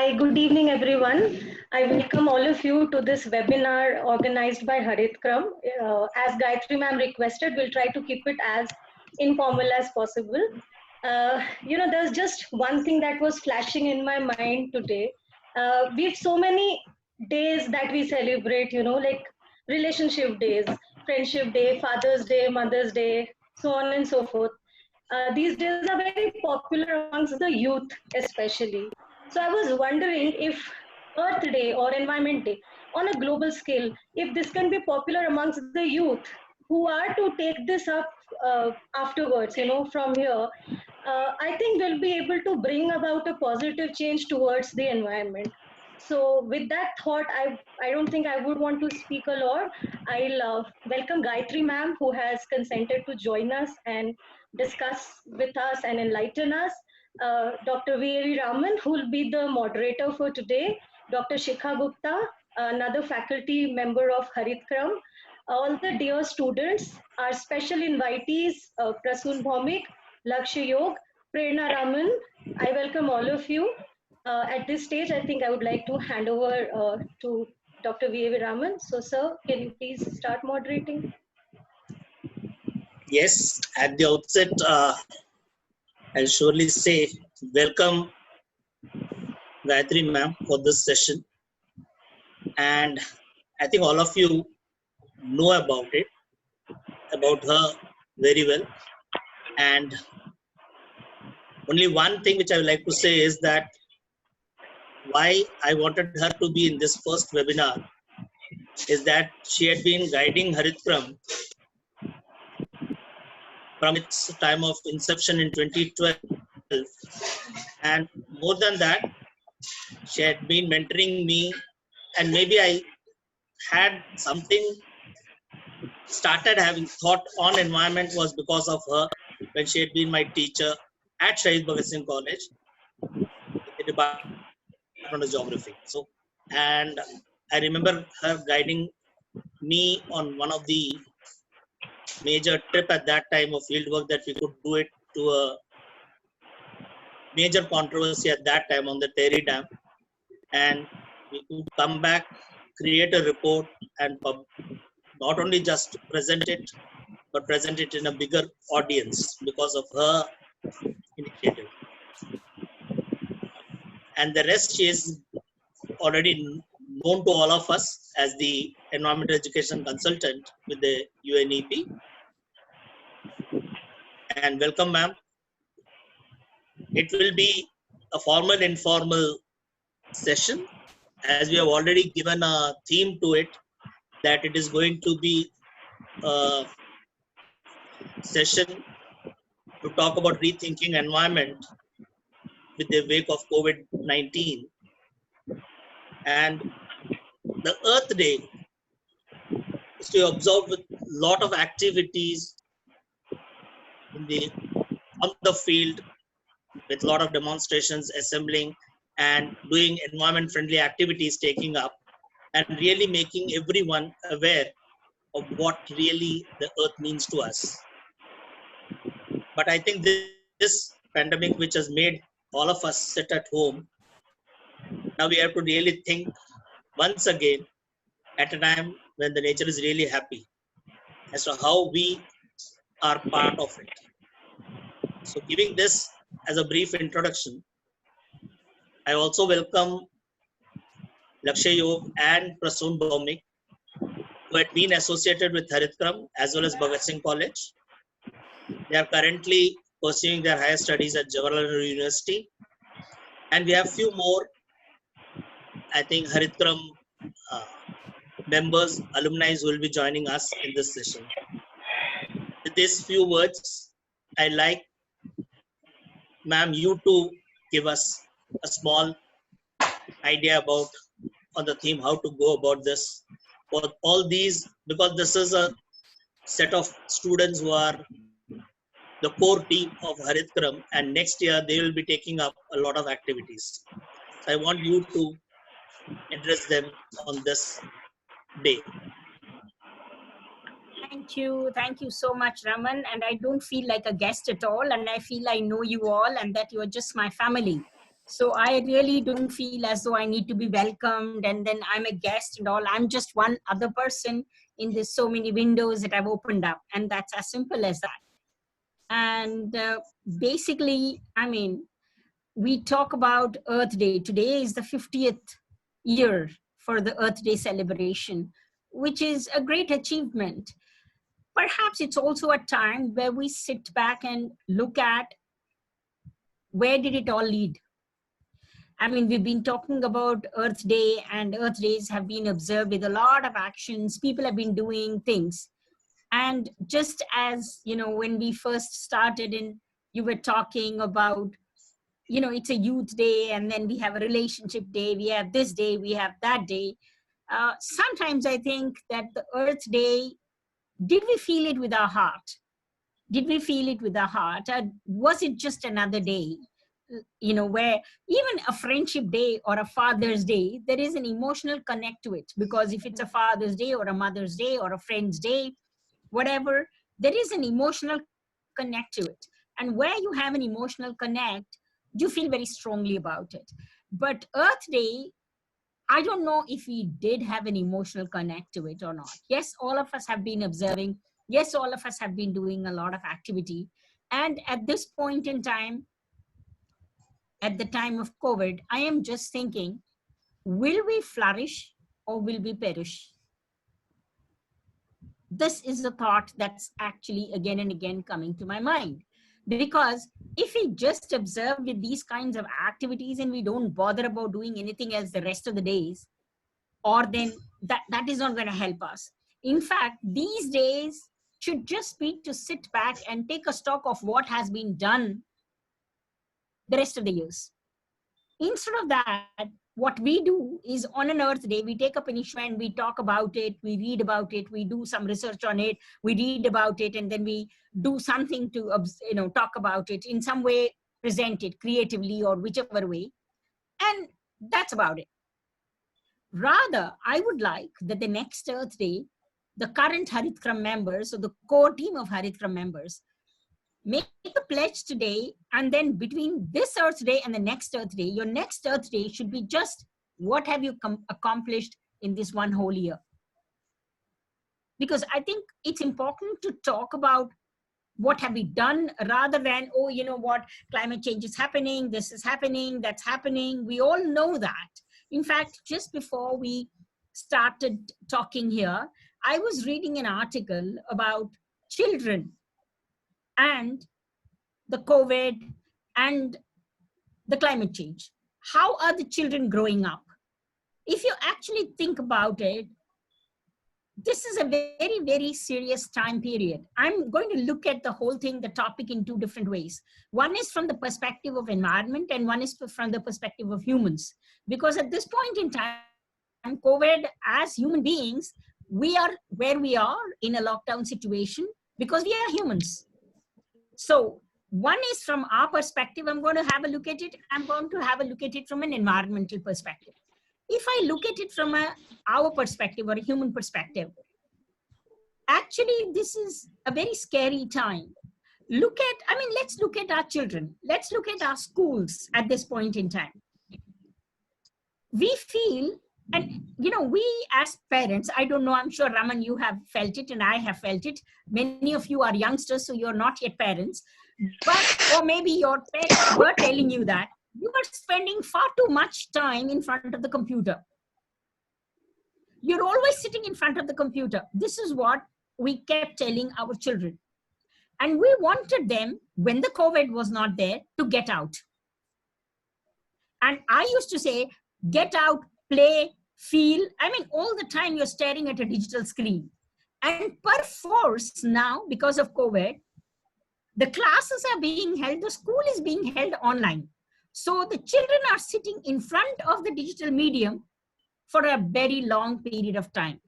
Hi, good evening, everyone. I welcome all of you to this webinar organized by Harithkram. As Gayatri ma'am requested, we'll try to keep it as informal as possible. There's just one thing that was flashing in my mind today. We have so many days that we celebrate, like relationship days, friendship day, Father's Day, Mother's Day, so on and so forth. These days are very popular amongst the youth, especially. So I was wondering if Earth Day or Environment Day on a global scale, if this can be popular amongst the youth who are to take this up afterwards, from here, I think we'll be able to bring about a positive change towards the environment. So with that thought, I don't think I would want to speak a lot. I'll welcome Gayatri ma'am, who has consented to join us and discuss with us and enlighten us. Dr. V.A.V. Raman, who will be the moderator for today. Dr. Shikha Gupta, another faculty member of Harithkram. All the dear students, our special invitees, Prasun Bhowmick, Lakshayog, Prerna Raman. I welcome all of you. At this stage, I think I would like to hand over to Dr. V.A.V. Raman. So, sir, can you please start moderating? Yes, at the outset, I'll surely say welcome Gayatri ma'am for this session. And I think all of you know about her very well. And only one thing which I would like to say is that why I wanted her to be in this first webinar is that she had been guiding Harithkram from its time of inception in 2012. And more than that, she had been mentoring me, and maybe I had started having thought on environment was because of her when she had been my teacher at Shaheed 𝐬𝐴 College, the Department of Geography. So, and I remember her guiding me on one of the major trip at that time of field work that we could do it to a major controversy at that time on the Terry Dam, and we could come back, create a report, and not only just present it, but present it in a bigger audience because of her initiative. And the rest she is already known to all of us as the environmental education consultant with the UNEP. And welcome, ma'am. It will be a formal, informal session, as we have already given a theme to it, that it is going to be a session to talk about rethinking environment with the wake of COVID-19. And the Earth Day is to observe with a lot of activities on the field, with a lot of demonstrations, assembling, and doing environment-friendly activities taking up, and really making everyone aware of what really the Earth means to us. But I think this pandemic, which has made all of us sit at home, now we have to really think once again at a time when the nature is really happy as to how we are part of it. So giving this as a brief introduction, I also welcome Lakshyayog and Prasun Bhowmick, who had been associated with Harithkram as well as Bhagat Singh College. They are currently pursuing their higher studies at Jawaharlal University. And we have few more, I think, Harithkram members, alumni who will be joining us in this session. With these few words, I like, ma'am, you to give us a small idea about on the theme, how to go about this for all these, because this is a set of students who are the core team of Harithkram, and next year they will be taking up a lot of activities. So I want you to address them on this day. Thank you so much, Raman. And I don't feel like a guest at all, and I feel I know you all and that you're just my family. So I really don't feel as though I need to be welcomed and then I'm a guest and all. I'm just one other person in this so many windows that I've opened up, and that's as simple as that. And basically, I mean, we talk about Earth Day. Today is the 50th year for the Earth Day celebration, which is a great achievement. Perhaps it's also a time where we sit back and look at where did it all lead. I mean, we've been talking about Earth Day, and Earth Days have been observed with a lot of actions. People have been doing things. And just as, you know, when we first started and you were talking about, you know, it's a youth day, and then we have a relationship day, we have this day, we have that day. Sometimes I think that the Earth Day, did we feel it with our heart? Did we feel it with our heart? Or was it just another day? You know, where even a friendship day or a Father's Day, there is an emotional connect to it. Because if it's a Father's Day or a Mother's Day or a Friend's Day, whatever, there is an emotional connect to it. And where you have an emotional connect, you feel very strongly about it. But Earth Day, I don't know if we did have an emotional connect to it or not. Yes, all of us have been observing. Yes, all of us have been doing a lot of activity. And at this point in time, at the time of COVID, I am just thinking, will we flourish or will we perish? This is a thought that's actually again and again coming to my mind. Because if we just observe with these kinds of activities and we don't bother about doing anything else the rest of the days, or then that is not going to help us. In fact, these days should just be to sit back and take a stock of what has been done the rest of the years. Instead of that, what we do is on an Earth Day, we take up an issue and we talk about it, we read about it, we do some research on it, we read about it, and then we do something to, you know, talk about it in some way, present it creatively or whichever way, and that's about it. Rather, I would like that the next Earth Day, the current Harithkram members, or the core team of Harithkram members, make a pledge today, and then between this Earth Day and the next Earth Day, your next Earth Day should be just what have you accomplished in this one whole year. Because I think it's important to talk about what have we done rather than, oh, you know what, climate change is happening, this is happening, that's happening. We all know that. In fact, just before we started talking here, I was reading an article about children and the COVID and the climate change. How are the children growing up? If you actually think about it, this is a very, very serious time period. I'm going to look at the whole thing, the topic, in two different ways. One is from the perspective of environment, and one is from the perspective of humans. Because at this point in time, COVID, as human beings, we are where we are in a lockdown situation because we are humans. So one is from our perspective. I'm going to have a look at it. I'm going to have a look at it from an environmental perspective. If I look at it from our perspective or a human perspective, actually, this is a very scary time. Let's look at our children. Let's look at our schools at this point in time. We feel, and you know, we as parents, I don't know, I'm sure Raman, you have felt it and I have felt it. Many of you are youngsters, so you're not yet parents, but, or maybe your parents were telling you that you are spending far too much time in front of the computer. You're always sitting in front of the computer. This is what we kept telling our children. And we wanted them, when the COVID was not there, to get out. And I used to say, get out, play, feel. I mean, all the time you're staring at a digital screen. And per force now, because of COVID, the classes are being held, the school is being held online. So the children are sitting in front of the digital medium for a very long period of time.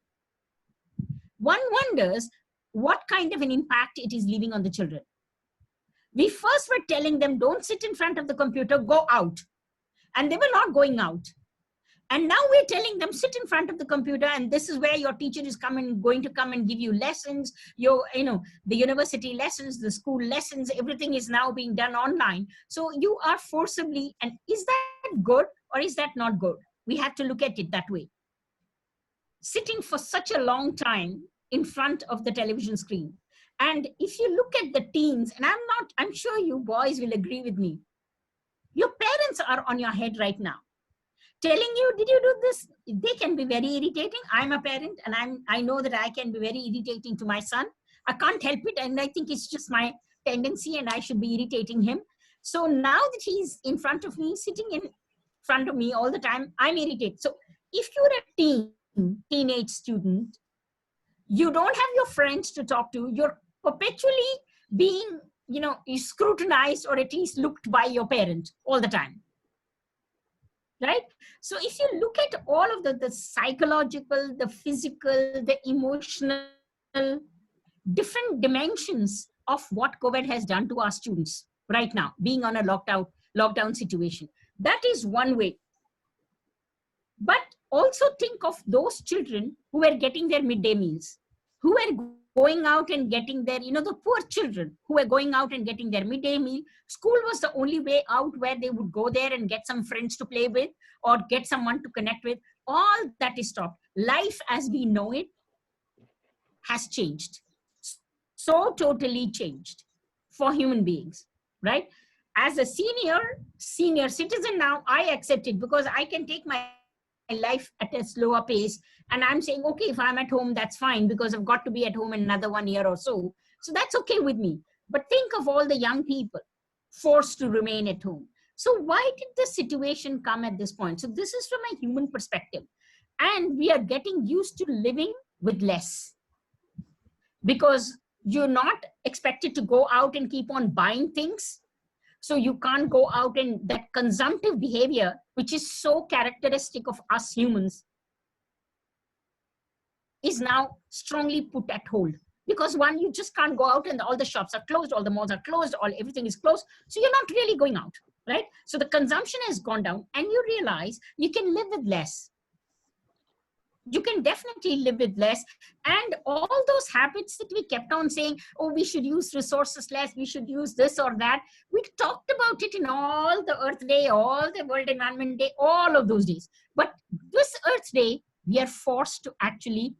One wonders what kind of an impact it is leaving on the children. We first were telling them, don't sit in front of the computer, go out. And they were not going out. And now we're telling them, sit in front of the computer, and this is where your teacher is going to come and give you lessons, the university lessons, the school lessons, everything is now being done online. So you are forcibly, and is that that good or is that not good? We have to look at it that way. Sitting for such a long time in front of the television screen. And if you look at the teens, and I'm sure you boys will agree with me, your parents are on your head right now, telling you, did you do this? They can be very irritating. I'm a parent and I know that I can be very irritating to my son. I can't help it. And I think it's just my tendency and I should be irritating him. So now that he's in front of me, sitting in front of me all the time, I'm irritated. So if you're a teenage student, you don't have your friends to talk to. You're perpetually being, scrutinized or at least looked by your parent all the time. Right? So if you look at all of the psychological, the physical, the emotional, different dimensions of what COVID has done to our students right now, being on a lockdown situation, that is one way. But also think of those children who were getting their midday meals, who were going out and getting their, the poor children who were going out and getting their midday meal. School was the only way out where they would go there and get some friends to play with or get someone to connect with. All that is stopped. Life as we know it has changed. So totally changed for human beings, right? As a senior citizen now, I accept it because I can take my life at a slower pace. And I'm saying, okay, if I'm at home, that's fine because I've got to be at home in another 1 year or so. So that's okay with me. But think of all the young people forced to remain at home. So why did this situation come at this point? So this is from a human perspective. And we are getting used to living with less because you're not expected to go out and keep on buying things. So you can't go out, and that consumptive behavior, which is so characteristic of us humans, is now strongly put at hold. Because one, you just can't go out and all the shops are closed, all the malls are closed, everything is closed. So you're not really going out, right? So the consumption has gone down and you realize you can live with less. You can definitely live with less. And all those habits that we kept on saying, oh, we should use resources less, we should use this or that. We talked about it in all the Earth Day, all the World Environment Day, all of those days. But this Earth Day, we are forced to actually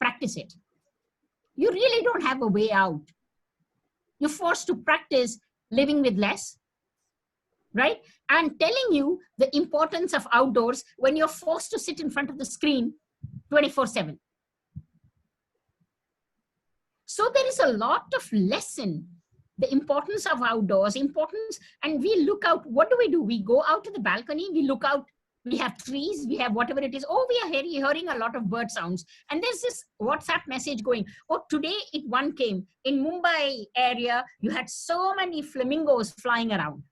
practice it. You really don't have a way out. You're forced to practice living with less, right? And telling you the importance of outdoors when you're forced to sit in front of the screen 24/7. So there is a lot of lesson, the importance of outdoors, and we look out. What do? We go out to the balcony, we look out, we have trees, we have whatever it is. Oh, we are hearing a lot of bird sounds. And there's this WhatsApp message going, oh, today one came. In Mumbai area, you had so many flamingos flying around.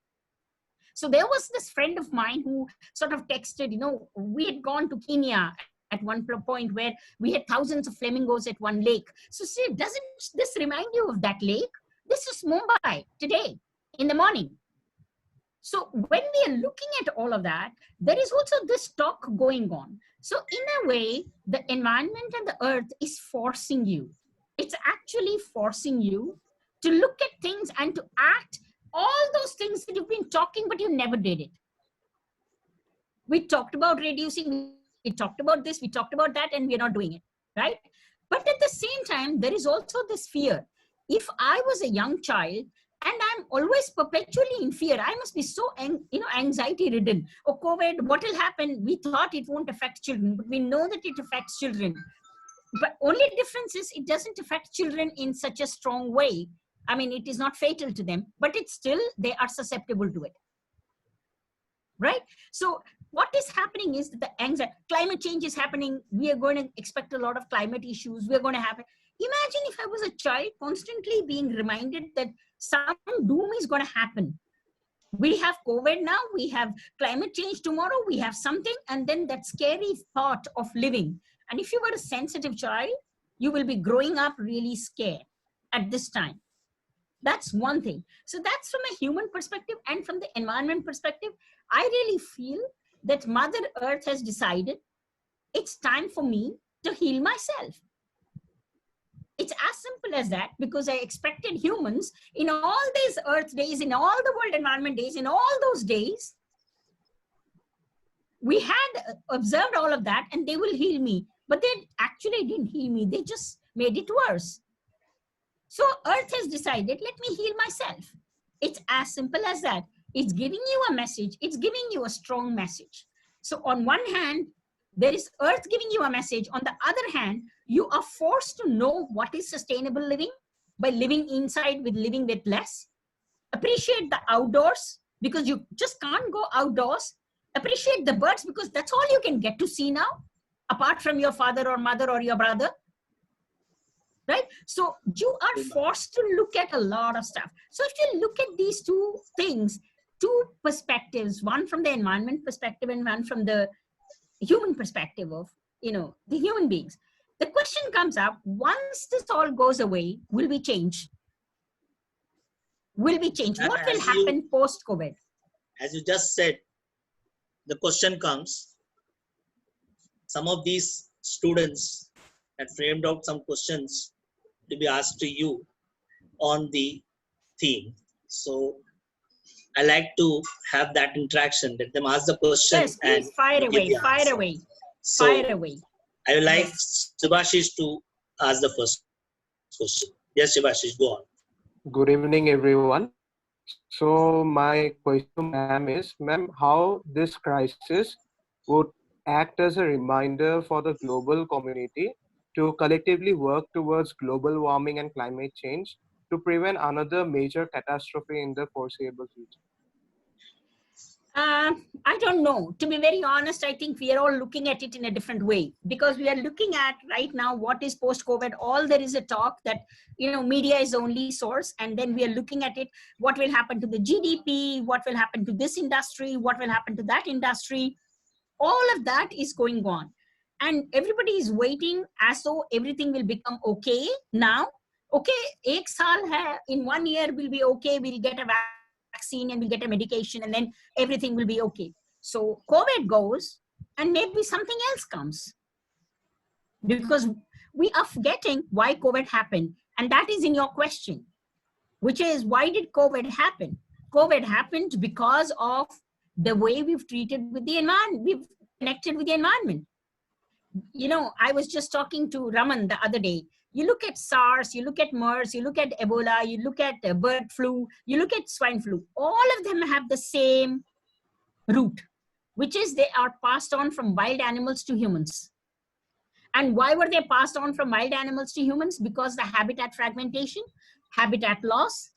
So there was this friend of mine who sort of texted, we had gone to Kenya at one point where we had thousands of flamingos at one lake. So see, doesn't this remind you of that lake? This is Mumbai today in the morning. So when we are looking at all of that, there is also this talk going on. So in a way, the environment and the earth is forcing you. It's actually forcing you to look at things and to act all those things that you've been talking, but you never did it. We talked about reducing, we talked about this, we talked about that, and we're not doing it, right? But at the same time, there is also this fear. If I was a young child and I'm always perpetually in fear, I must be so anxiety ridden. Oh, COVID, what will happen? We thought it won't affect children, but we know that it affects children. But only difference is it doesn't affect children in such a strong way. I mean, it is not fatal to them, but it's still, they are susceptible to it, right? So what is happening is that the anxiety, climate change is happening. We are going to expect a lot of climate issues. We're going to have, imagine if I was a child constantly being reminded that some doom is going to happen. We have COVID now, we have climate change tomorrow, we have something, and then that scary thought of living. And if you were a sensitive child, you will be growing up really scared at this time. That's one thing. So that's from a human perspective, and from the environment perspective, I really feel that Mother Earth has decided it's time for me to heal myself. It's as simple as that, because I expected humans in all these Earth days, in all the World Environment days, in all those days, we had observed all of that and they will heal me, but they actually didn't heal me. They just made it worse. So Earth has decided, let me heal myself. It's as simple as that. It's giving you a message. It's giving you a strong message. So on one hand, there is Earth giving you a message. On the other hand, you are forced to know what is sustainable living by living inside with living with less. Appreciate the outdoors because you just can't go outdoors. Appreciate the birds because that's all you can get to see now, apart from your father or mother or your brother. Right? So you are forced to look at a lot of stuff. So if you look at these two things, two perspectives, one from the environment perspective and one from the human perspective of, the human beings, the question comes up, once this all goes away, will we change? Will we change? What will happen post-COVID? As you just said, the question comes, some of these students had framed out some questions to be asked to you on the theme. So I like to have that interaction, let them ask the question. Yes, please, and fire away, fire away, so fire away. I would like Subhashish to ask the first question. Yes, Subhashish, go on. Good evening, everyone. So my question to ma'am is, ma'am, how this crisis would act as a reminder for the global community to collectively work towards global warming and climate change to prevent another major catastrophe in the foreseeable future? I don't know. To be very honest, I think we are all looking at it in a different way because we are looking at right now what is post-COVID. All there is a talk that, media is the only source. And then we are looking at it, what will happen to the GDP, what will happen to this industry, what will happen to that industry. All of that is going on. And everybody is waiting as though everything will become okay now. Okay, in 1 year will be okay, we'll get a vaccine and we'll get a medication and then everything will be okay. So COVID goes and maybe something else comes. Because we are forgetting why COVID happened. And that is in your question, which is, why did COVID happen? COVID happened because of the way we've treated with the environment. We've connected with the environment. I was just talking to Raman the other day. You look at SARS, you look at MERS, you look at Ebola, you look at bird flu, you look at swine flu. All of them have the same root, which is they are passed on from wild animals to humans. And why were they passed on from wild animals to humans? Because the habitat fragmentation, habitat loss,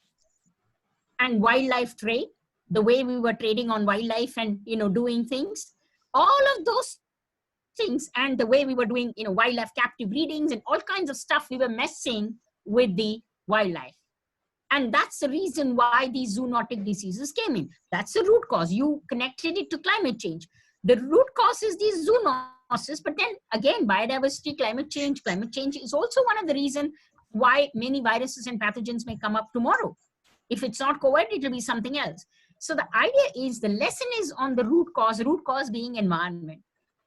and wildlife trade, the way we were trading on wildlife and, doing things, all of those things, and the way we were doing, wildlife captive breedings and all kinds of stuff, we were messing with the wildlife. And that's the reason why these zoonotic diseases came in. That's the root cause. You connected it to climate change. The root cause is these zoonoses, but then again, biodiversity, climate change is also one of the reasons why many viruses and pathogens may come up tomorrow. If it's not COVID, it will be something else. So the idea is, the lesson is on the root cause being environment.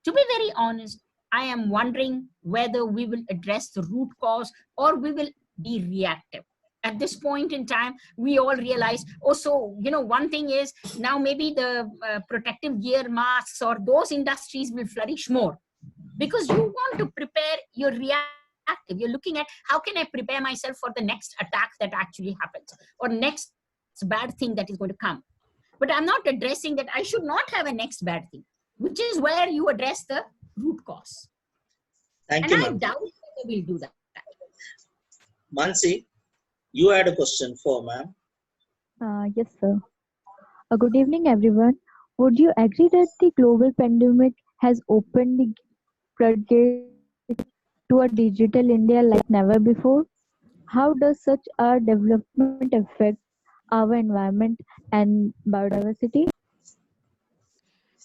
To be very honest, I am wondering whether we will address the root cause or we will be reactive. At this point in time, we all realize, one thing is now maybe the protective gear, masks, or those industries will flourish more because you want to prepare your reactive. You're looking at, how can I prepare myself for the next attack that actually happens or next bad thing that is going to come. But I'm not addressing that I should not have a next bad thing, which is where you address the root cause. Thank you, ma'am. I doubt whether we'll do that. Mansi, you had a question for ma'am. Yes, sir. Good evening, everyone. Would you agree that the global pandemic has opened the floodgates to a digital India like never before? How does such a development affect our environment and biodiversity?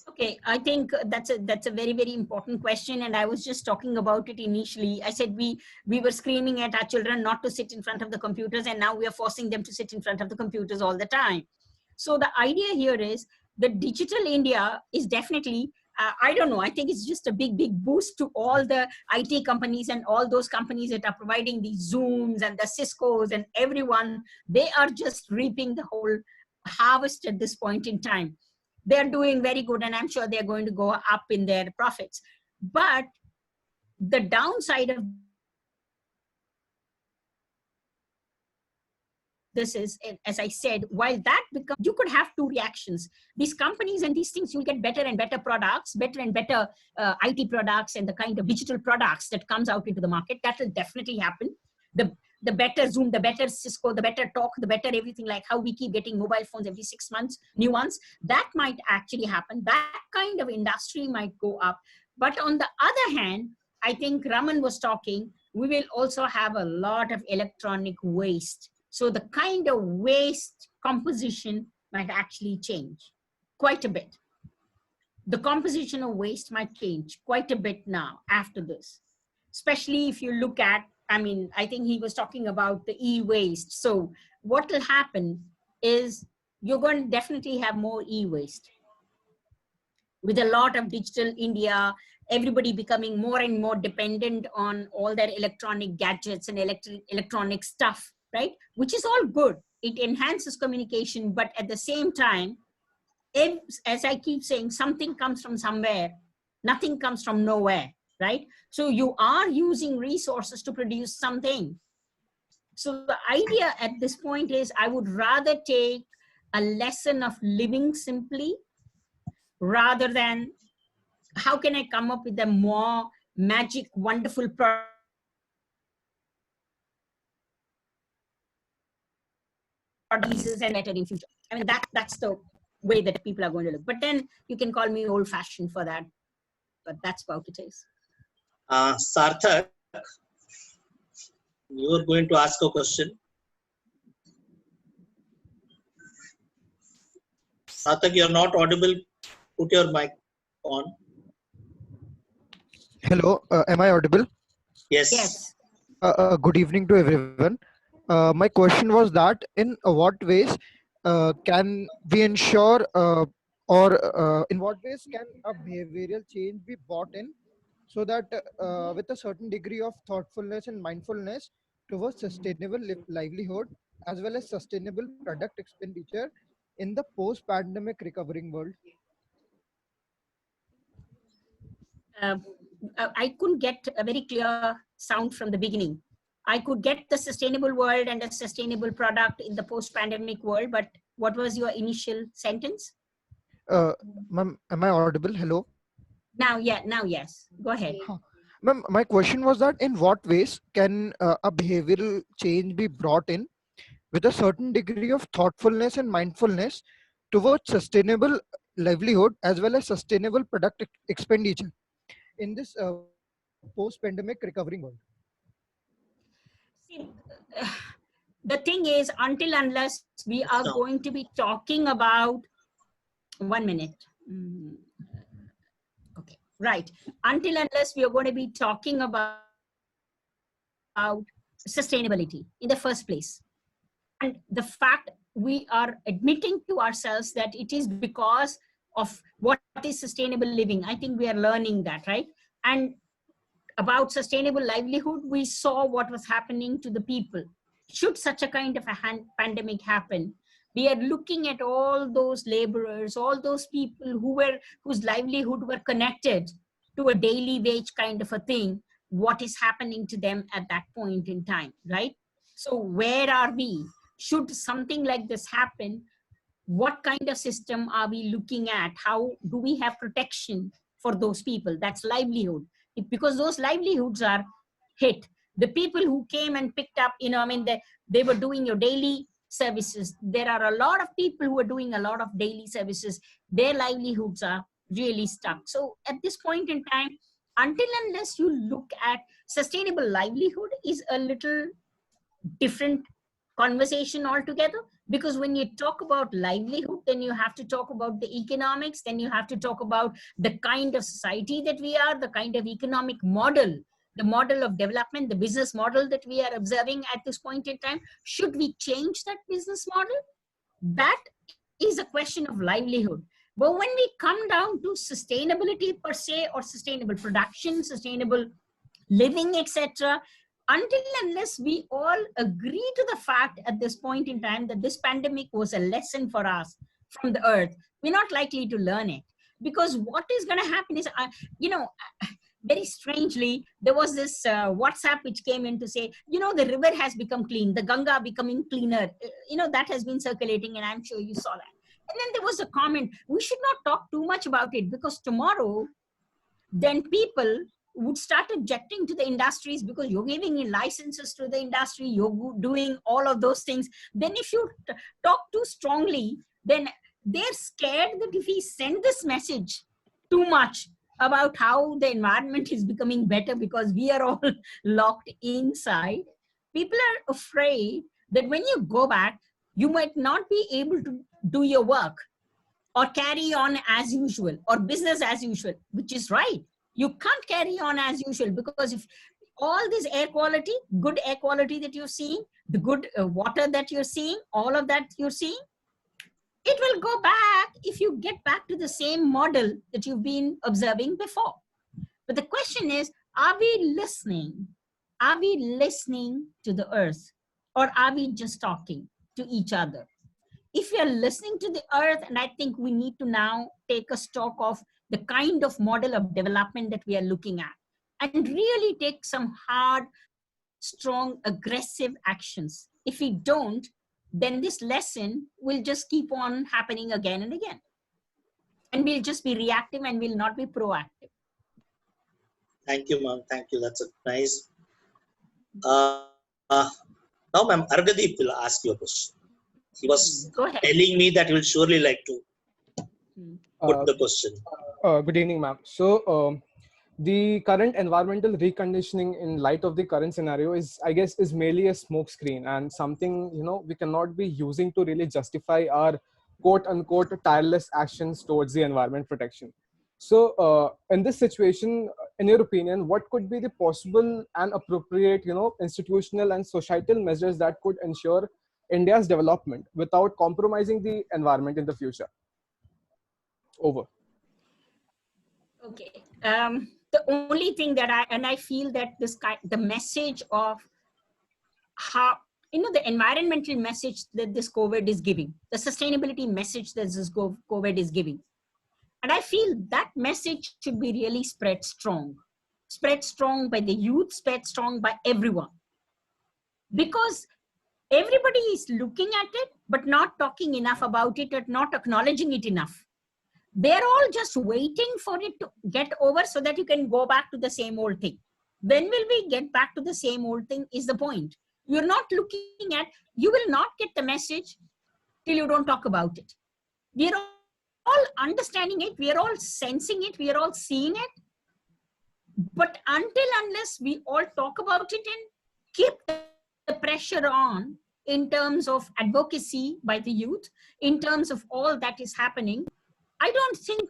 Okay, I think that's a very, very important question. And I was just talking about it initially. I said we were screaming at our children not to sit in front of the computers, and now we are forcing them to sit in front of the computers all the time. So the idea here is the digital India is definitely, I don't know, I think it's just a big, big boost to all the IT companies and all those companies that are providing the Zooms and the Ciscos and everyone. They are just reaping the whole harvest at this point in time. they're doing very good, and I'm sure they're going to go up in their profits. But the downside of this is, as I said, while that becomes, you could have two reactions. These companies and these things, you'll get better and better products, better and better IT products, and the kind of digital products that comes out into the market. That will definitely happen. The better Zoom, the better Cisco, the better Talk, the better everything, like how we keep getting mobile phones every 6 months, new ones, that might actually happen. That kind of industry might go up. But on the other hand, I think Raman was talking, we will also have a lot of electronic waste. So the kind of waste composition might actually change quite a bit. The composition of waste might change quite a bit now after this, especially if you look at, I mean, I think he was talking about the e-waste. So what will happen is you're going to definitely have more e-waste. With a lot of digital India, everybody becoming more and more dependent on all their electronic gadgets and electronic stuff, right? Which is all good. It enhances communication, but at the same time, if, as I keep saying, something comes from somewhere, nothing comes from nowhere, right? So you are using resources to produce something. So the idea at this point is, I would rather take a lesson of living simply rather than how can I come up with a more magic, wonderful product and better in future. I mean, that's the way that people are going to look. But then you can call me old-fashioned for that, but that's about it is. Sarthak, you are going to ask a question. Sarthak, you're not audible. Put your mic on. Hello, am I audible? Yes. Yes. Good evening to everyone. My question was that in what ways can we ensure or in what ways can a behavioral change be brought in so that with a certain degree of thoughtfulness and mindfulness towards sustainable livelihood as well as sustainable product expenditure in the post-pandemic recovering world? I couldn't get a very clear sound from the beginning. I could get the sustainable world and a sustainable product in the post-pandemic world, but what was your initial sentence? Ma'am, am I audible? Hello? Now, yeah, now, yes. Go ahead. Ma'am, my question was that in what ways can a behavioral change be brought in with a certain degree of thoughtfulness and mindfulness towards sustainable livelihood as well as sustainable product expenditure in this post-pandemic recovering world? See, the thing is, until unless we are going to be talking about, 1 minute. Okay, right. Until unless we are going to be talking about sustainability in the first place. And the fact we are admitting to ourselves that it is because of what is sustainable living. I think we are learning that, right? And about sustainable livelihood, we saw what was happening to the people. Should such a kind of a pandemic happen, we are looking at all those laborers, all those people whose livelihood were connected to a daily wage kind of a thing, what is happening to them at that point in time, right? So where are we? Should something like this happen, what kind of system are we looking at? How do we have protection for those people? That's livelihood. Because those livelihoods are hit. The people who came and picked up, I mean, they were doing your daily services. There are a lot of people who are doing a lot of daily services. Their livelihoods are really stuck. So at this point in time, until unless you look at sustainable livelihood is a little different conversation altogether, because when you talk about livelihood, then you have to talk about the economics, then you have to talk about the kind of society that we are, the kind of economic model, the model of development, the business model that we are observing at this point in time. Should we change that business model? That is a question of livelihood. But when we come down to sustainability per se, or sustainable production, sustainable living, etc., until unless we all agree to the fact at this point in time that this pandemic was a lesson for us, from the earth, we're not likely to learn it. Because what is going to happen is, very strangely, there was this WhatsApp which came in to say, the river has become clean, the Ganga becoming cleaner. That has been circulating, and I'm sure you saw that. And then there was a comment, we should not talk too much about it, because tomorrow, then people would start objecting to the industries, because you're giving licenses to the industry, you're doing all of those things. Then if you talk too strongly, then they're scared that if we send this message too much about how the environment is becoming better because we are all locked inside, people are afraid that when you go back, you might not be able to do your work or carry on as usual or business as usual, which is right. You can't carry on as usual, because if all this air quality, good air quality that you're seeing, the good water that you're seeing, all of that you're seeing, it will go back if you get back to the same model that you've been observing before. But the question is, are we listening? Are we listening to the earth, or are we just talking to each other? If we are listening to the earth, and I think we need to now take a stock of the kind of model of development that we are looking at, and really take some hard, strong, aggressive actions. If we don't, then this lesson will just keep on happening again and again. And we'll just be reactive and we'll not be proactive. Thank you, ma'am. Thank you. That's a nice. Now, ma'am, Argadeep will ask you a question. He was telling me that he will surely like to put the question. Good evening, ma'am. So, the current environmental reconditioning in light of the current scenario is, I guess, is merely a smokescreen and something, we cannot be using to really justify our quote unquote tireless actions towards the environment protection. So in this situation, in your opinion, what could be the possible and appropriate, institutional and societal measures that could ensure India's development without compromising the environment in the future? Over. Okay. The only thing that I feel that the message of how, the environmental message that this COVID is giving, the sustainability message that this COVID is giving, and I feel that message should be really spread strong by the youth, spread strong by everyone, because everybody is looking at it, but not talking enough about it, or not acknowledging it enough. They're all just waiting for it to get over so that you can go back to the same old thing. When will we get back to the same old thing is the point. You're not looking at, you will not get the message till you don't talk about it. We're all understanding it. We are all sensing it. We are all seeing it. But unless we all talk about it and keep the pressure on in terms of advocacy by the youth, in terms of all that is happening, I don't think,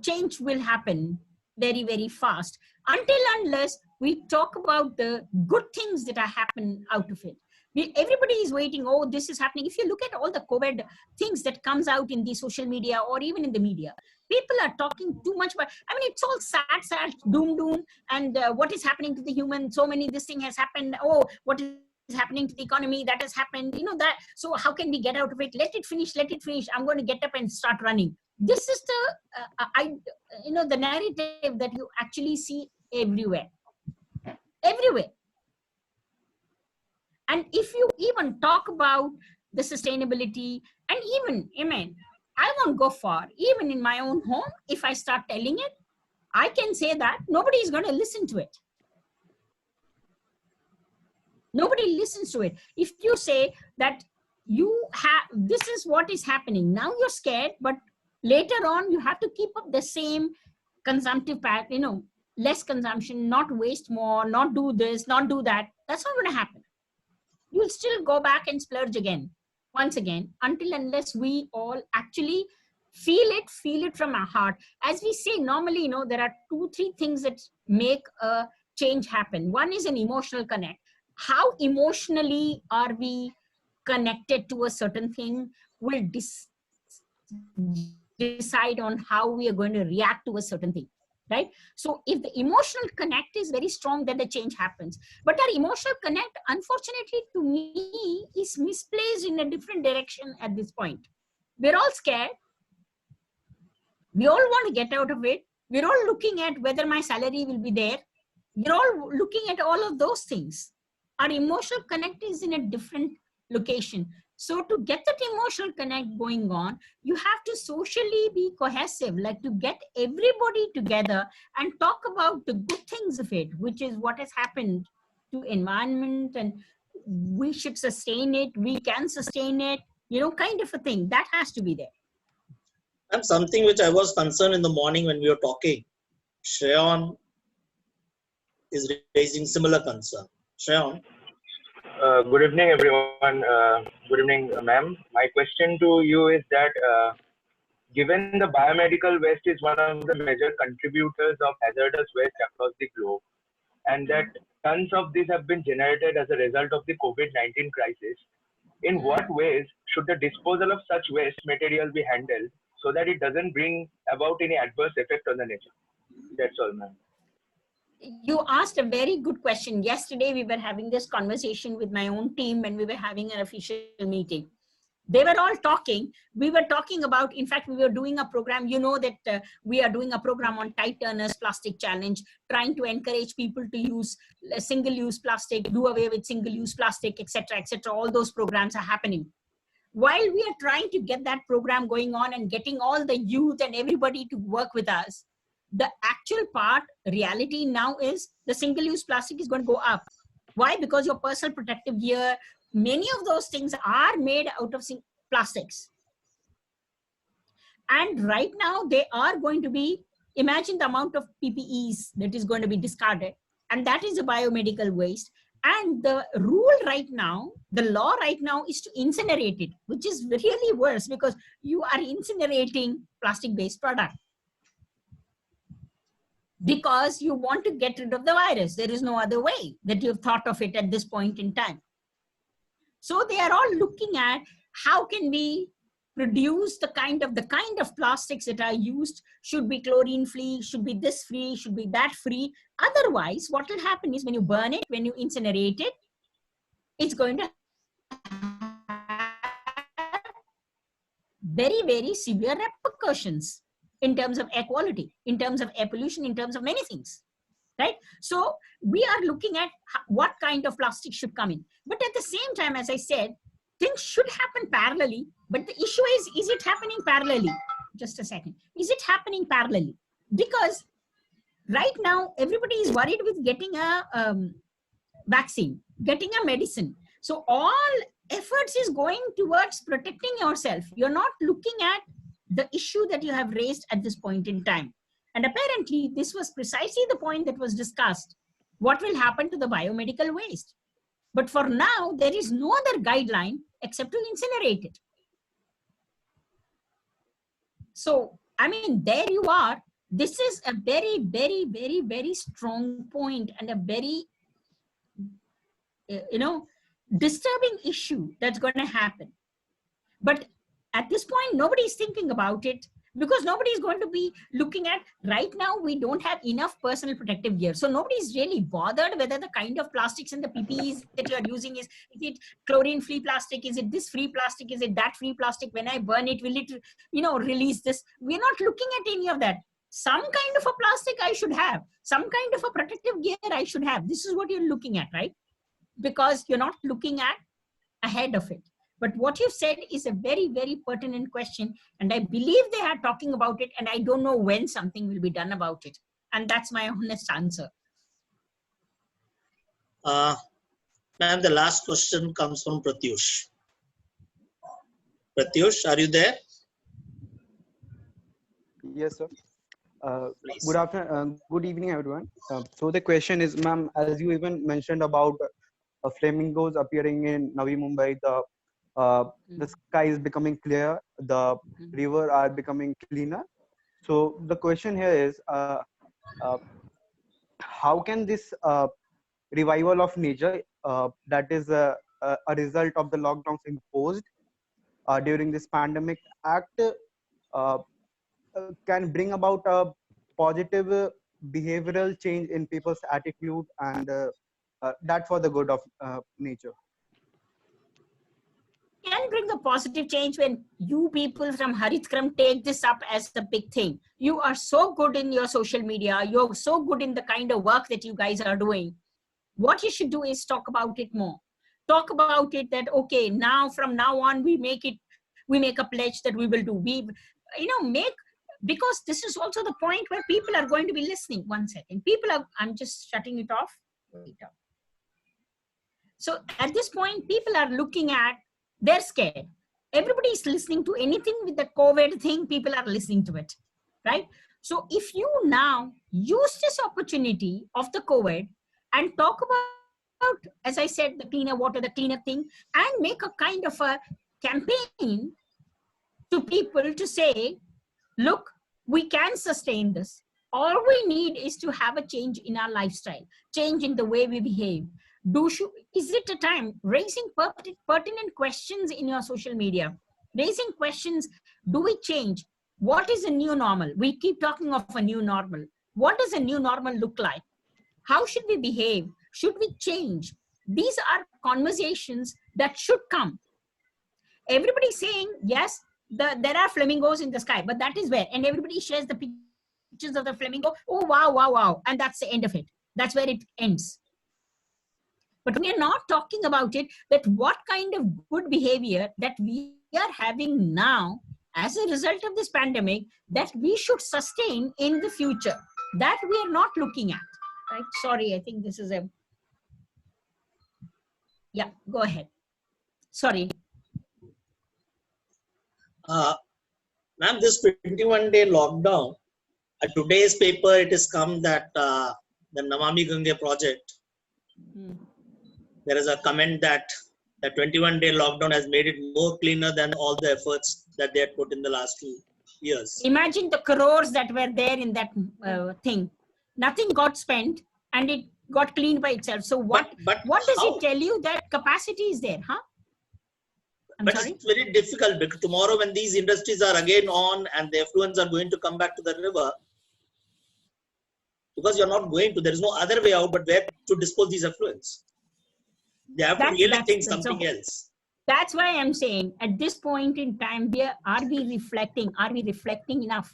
change will happen very, very fast unless we talk about the good things that are happening out of it. Everybody is waiting, oh, this is happening. If you look at all the COVID things that comes out in the social media or even in the media, people are talking too much about, it's all sad, doom, and what is happening to the human, so many, this thing has happened, oh, what is happening to the economy, that has happened, that, so how can we get out of it? Let it finish, I'm going to get up and start running. This is the narrative that you actually see everywhere. And if you even talk about the sustainability, and even, I won't go far, even in my own home, if I start telling it, I can say that nobody is going to listen to it. Nobody listens to it. If you say that this is what is happening, now you're scared, but later on you have to keep up the same consumptive pattern, less consumption, not waste more, not do this, not do that. That's not going to happen. You'll still go back and splurge again, once again, unless we all actually feel it from our heart. As we say, normally, there are 2-3 things that make a change happen. One is an emotional connect. How emotionally are we connected to a certain thing will decide on how we are going to react to a certain thing, right? So if the emotional connect is very strong, then the change happens. But our emotional connect, unfortunately, to me, is misplaced in a different direction at this point. We're all scared. We all want to get out of it. We're all looking at whether my salary will be there. We're all looking at all of those things. Our emotional connect is in a different location. So to get that emotional connect going on, you have to socially be cohesive, like to get everybody together and talk about the good things of it, which is what has happened to environment, and we should sustain it, we can sustain it, kind of a thing. That has to be there. And something which I was concerned in the morning when we were talking, Shreyan is raising similar concern. Shreyan. Good evening, everyone. Good evening, ma'am. My question to you is that given the biomedical waste is one of the major contributors of hazardous waste across the globe, and that tons of these have been generated as a result of the COVID-19 crisis, in what ways should the disposal of such waste material be handled so that it doesn't bring about any adverse effect on the nature? That's all, ma'am. You asked a very good question. Yesterday, we were having this conversation with my own team when we were having an official meeting. They were all talking. We were talking about, in fact, we were doing a program. You know that we are doing a program on Tide Turner's Plastic Challenge, trying to encourage people to use single-use plastic, do away with single-use plastic, etc., etc. All those programs are happening. While we are trying to get that program going on and getting all the youth and everybody to work with us, the actual reality now is the single-use plastic is going to go up. Why? Because your personal protective gear, many of those things are made out of plastics. And right now they are going to be, imagine the amount of PPEs that is going to be discarded. And that is a biomedical waste. And the rule right now, the law right now is to incinerate it, which is really worse because you are incinerating plastic-based product. Because you want to get rid of the virus. There is no other way that you've thought of it at this point in time. So they are all looking at how can we produce the kind of plastics that are used, should be chlorine free, should be this free, should be that free. Otherwise, what will happen is when you burn it, when you incinerate it, it's going to have very, very severe repercussions in terms of air quality, in terms of air pollution, in terms of many things, right? So we are looking at what kind of plastic should come in. But at the same time, as I said, things should happen parallelly. But the issue is it happening parallelly? Just a second. Is it happening parallelly? Because right now, everybody is worried with getting a vaccine, getting a medicine. So all efforts is going towards protecting yourself. You're not looking at the issue that you have raised at this point in time. And apparently, this was precisely the point that was discussed. What will happen to the biomedical waste? But for now, there is no other guideline except to incinerate it. So, I mean, there you are. This is a very, very, very, very strong point and a very, disturbing issue that's going to happen. But at this point, nobody is thinking about it because nobody is going to be looking at, right now, we don't have enough personal protective gear. So nobody is really bothered whether the kind of plastics and the PPEs that you are using is it chlorine-free plastic? Is it this free plastic? Is it that free plastic? When I burn it, will it, release this? We're not looking at any of that. Some kind of a plastic I should have. Some kind of a protective gear I should have. This is what you're looking at, right? Because you're not looking at ahead of it. But what you've said is a very, very pertinent question. And I believe they are talking about it. And I don't know when something will be done about it. And that's my honest answer. Ma'am, the last question comes from Pratyush. Pratyush, are you there? Yes, sir. Good afternoon, good evening, everyone. So the question is, ma'am, as you even mentioned about flamingos appearing in Navi Mumbai, the sky is becoming clear, the river are becoming cleaner. So the question here is, how can this revival of nature, that is a result of the lockdowns imposed during this pandemic act, can bring about a positive behavioral change in people's attitude, and that for the good of nature? Can can bring a positive change when you people from Harithkram take this up as the big thing. You are so good in your social media. You're so good in the kind of work that you guys are doing. What you should do is talk about it more. Talk about it that, okay, now from now on, we make a pledge that we will do. Because this is also the point where people are going to be listening. One second. I'm just shutting it off. So at this point, people are looking at, they're scared. Everybody is listening to anything with the COVID thing, people are listening to it, right? So if you now use this opportunity of the COVID and talk about, as I said, the cleaner water, the cleaner thing, and make a kind of a campaign to people to say, look, we can sustain this. All we need is to have a change in our lifestyle, change in the way we behave. Is it a time raising pertinent questions in your social media? Raising questions, do we change? What is a new normal? We keep talking of a new normal. What does a new normal look like? How should we behave? Should we change? These are conversations that should come. Everybody's saying, yes, there are flamingos in the sky, but that is where, and everybody shares the pictures of the flamingo. Oh, wow, wow, wow. And that's the end of it. That's where it ends. But we are not talking about it, that what kind of good behavior that we are having now as a result of this pandemic that we should sustain in the future. That we are not looking at. Right? Sorry, I think this is yeah, go ahead. Sorry. Ma'am, this 21-day lockdown, today's paper, it has come that the Namami Gange project, there is a comment that the 21-day lockdown has made it more cleaner than all the efforts that they had put in the last 2 years. Imagine the crores that were there in that thing. Nothing got spent and it got cleaned by itself. So what does it tell you? That capacity is there, huh? But it's very difficult because tomorrow when these industries are again on and the effluents are going to come back to the river, because you're not going to, there is no other way out but where to dispose these effluents. They have to really think something else. That's why I'm saying at this point in time, are we reflecting? Are we reflecting enough?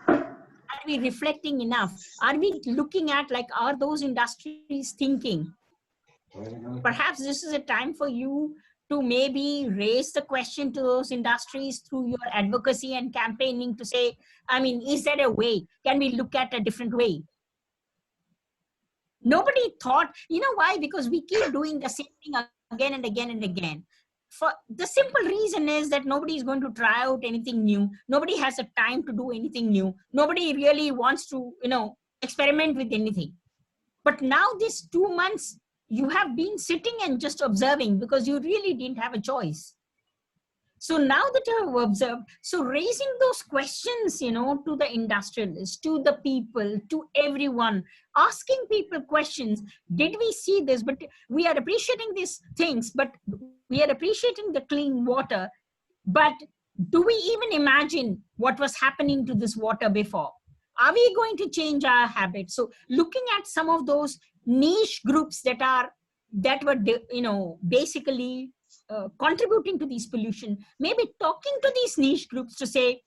Are we reflecting enough? Are we looking at, like, are those industries thinking? Perhaps this is a time for you to maybe raise the question to those industries through your advocacy and campaigning to say, I mean, is there a way? Can we look at a different way? Nobody thought, you know why? Because we keep doing the same thing again and again and again. For the simple reason is that nobody is going to try out anything new. Nobody has a time to do anything new. Nobody really wants to, experiment with anything. But now these 2 months, you have been sitting and just observing because you really didn't have a choice. So now that you have observed, so raising those questions, to the industrialists, to the people, to everyone, asking people questions, did we see this? But we are appreciating these things, but we are appreciating the clean water. But do we even imagine what was happening to this water before? Are we going to change our habits? So looking at some of those niche groups that were, basically contributing to these pollution, maybe talking to these niche groups to say,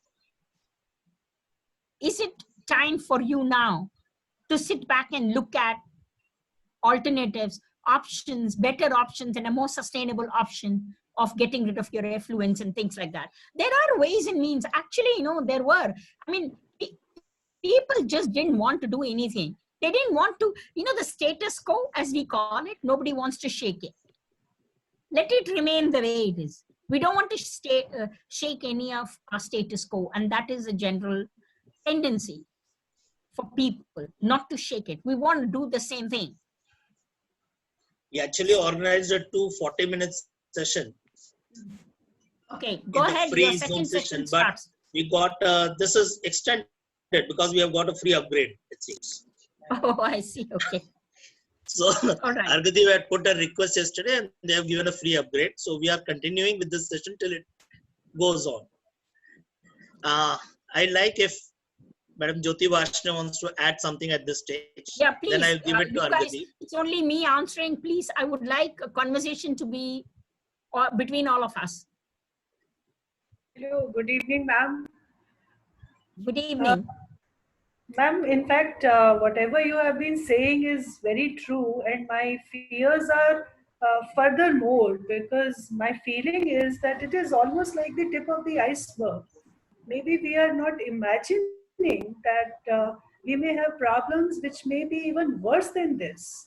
is it time for you now to sit back and look at alternatives, options, better options, and a more sustainable option of getting rid of your effluents and things like that? There are ways and means. Actually, there were. I mean, people just didn't want to do anything. They didn't want to, the status quo, as we call it, nobody wants to shake it. Let it remain the way it is. We don't want to shake any of our status quo. And that is a general tendency for people, not to shake it. We want to do the same thing. We actually organized a 40-minute session. Okay, go ahead. Your second session starts. But we got, this is extended because we have got a free upgrade, it seems. Oh, I see. Okay. So, right. Argati had put a request yesterday and they have given a free upgrade. So, we are continuing with this session till it goes on. I like if Madam Jyoti Vaishnav wants to add something at this stage. Yeah, please. Then I'll give it to Argati. It's only me answering. Please, I would like a conversation to be between all of us. Hello, good evening, ma'am. Good evening. Ma'am, in fact, whatever you have been saying is very true, and my fears are furthermore because my feeling is that it is almost like the tip of the iceberg. Maybe we are not imagining that we may have problems which may be even worse than this.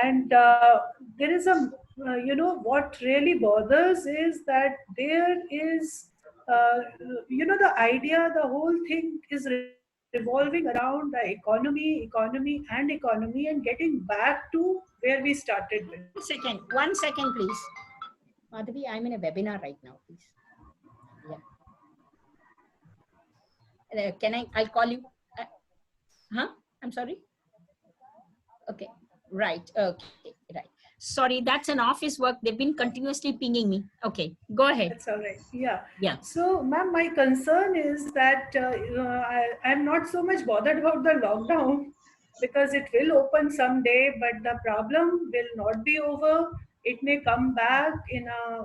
And there is a what really bothers is that there is the idea, the whole thing is revolving around the economy and economy, and getting back to where we started with. One second, please. Madhavi, I'm in a webinar right now, please. Yeah. I'll call you. I'm sorry. Okay. Right. Okay. Right. Sorry, that's an office work. They've been continuously pinging me. Okay. Go ahead. That's all right. Yeah. Yeah. So, ma'am, my concern is that I'm not so much bothered about the lockdown because it will open someday, but the problem will not be over. It may come back in a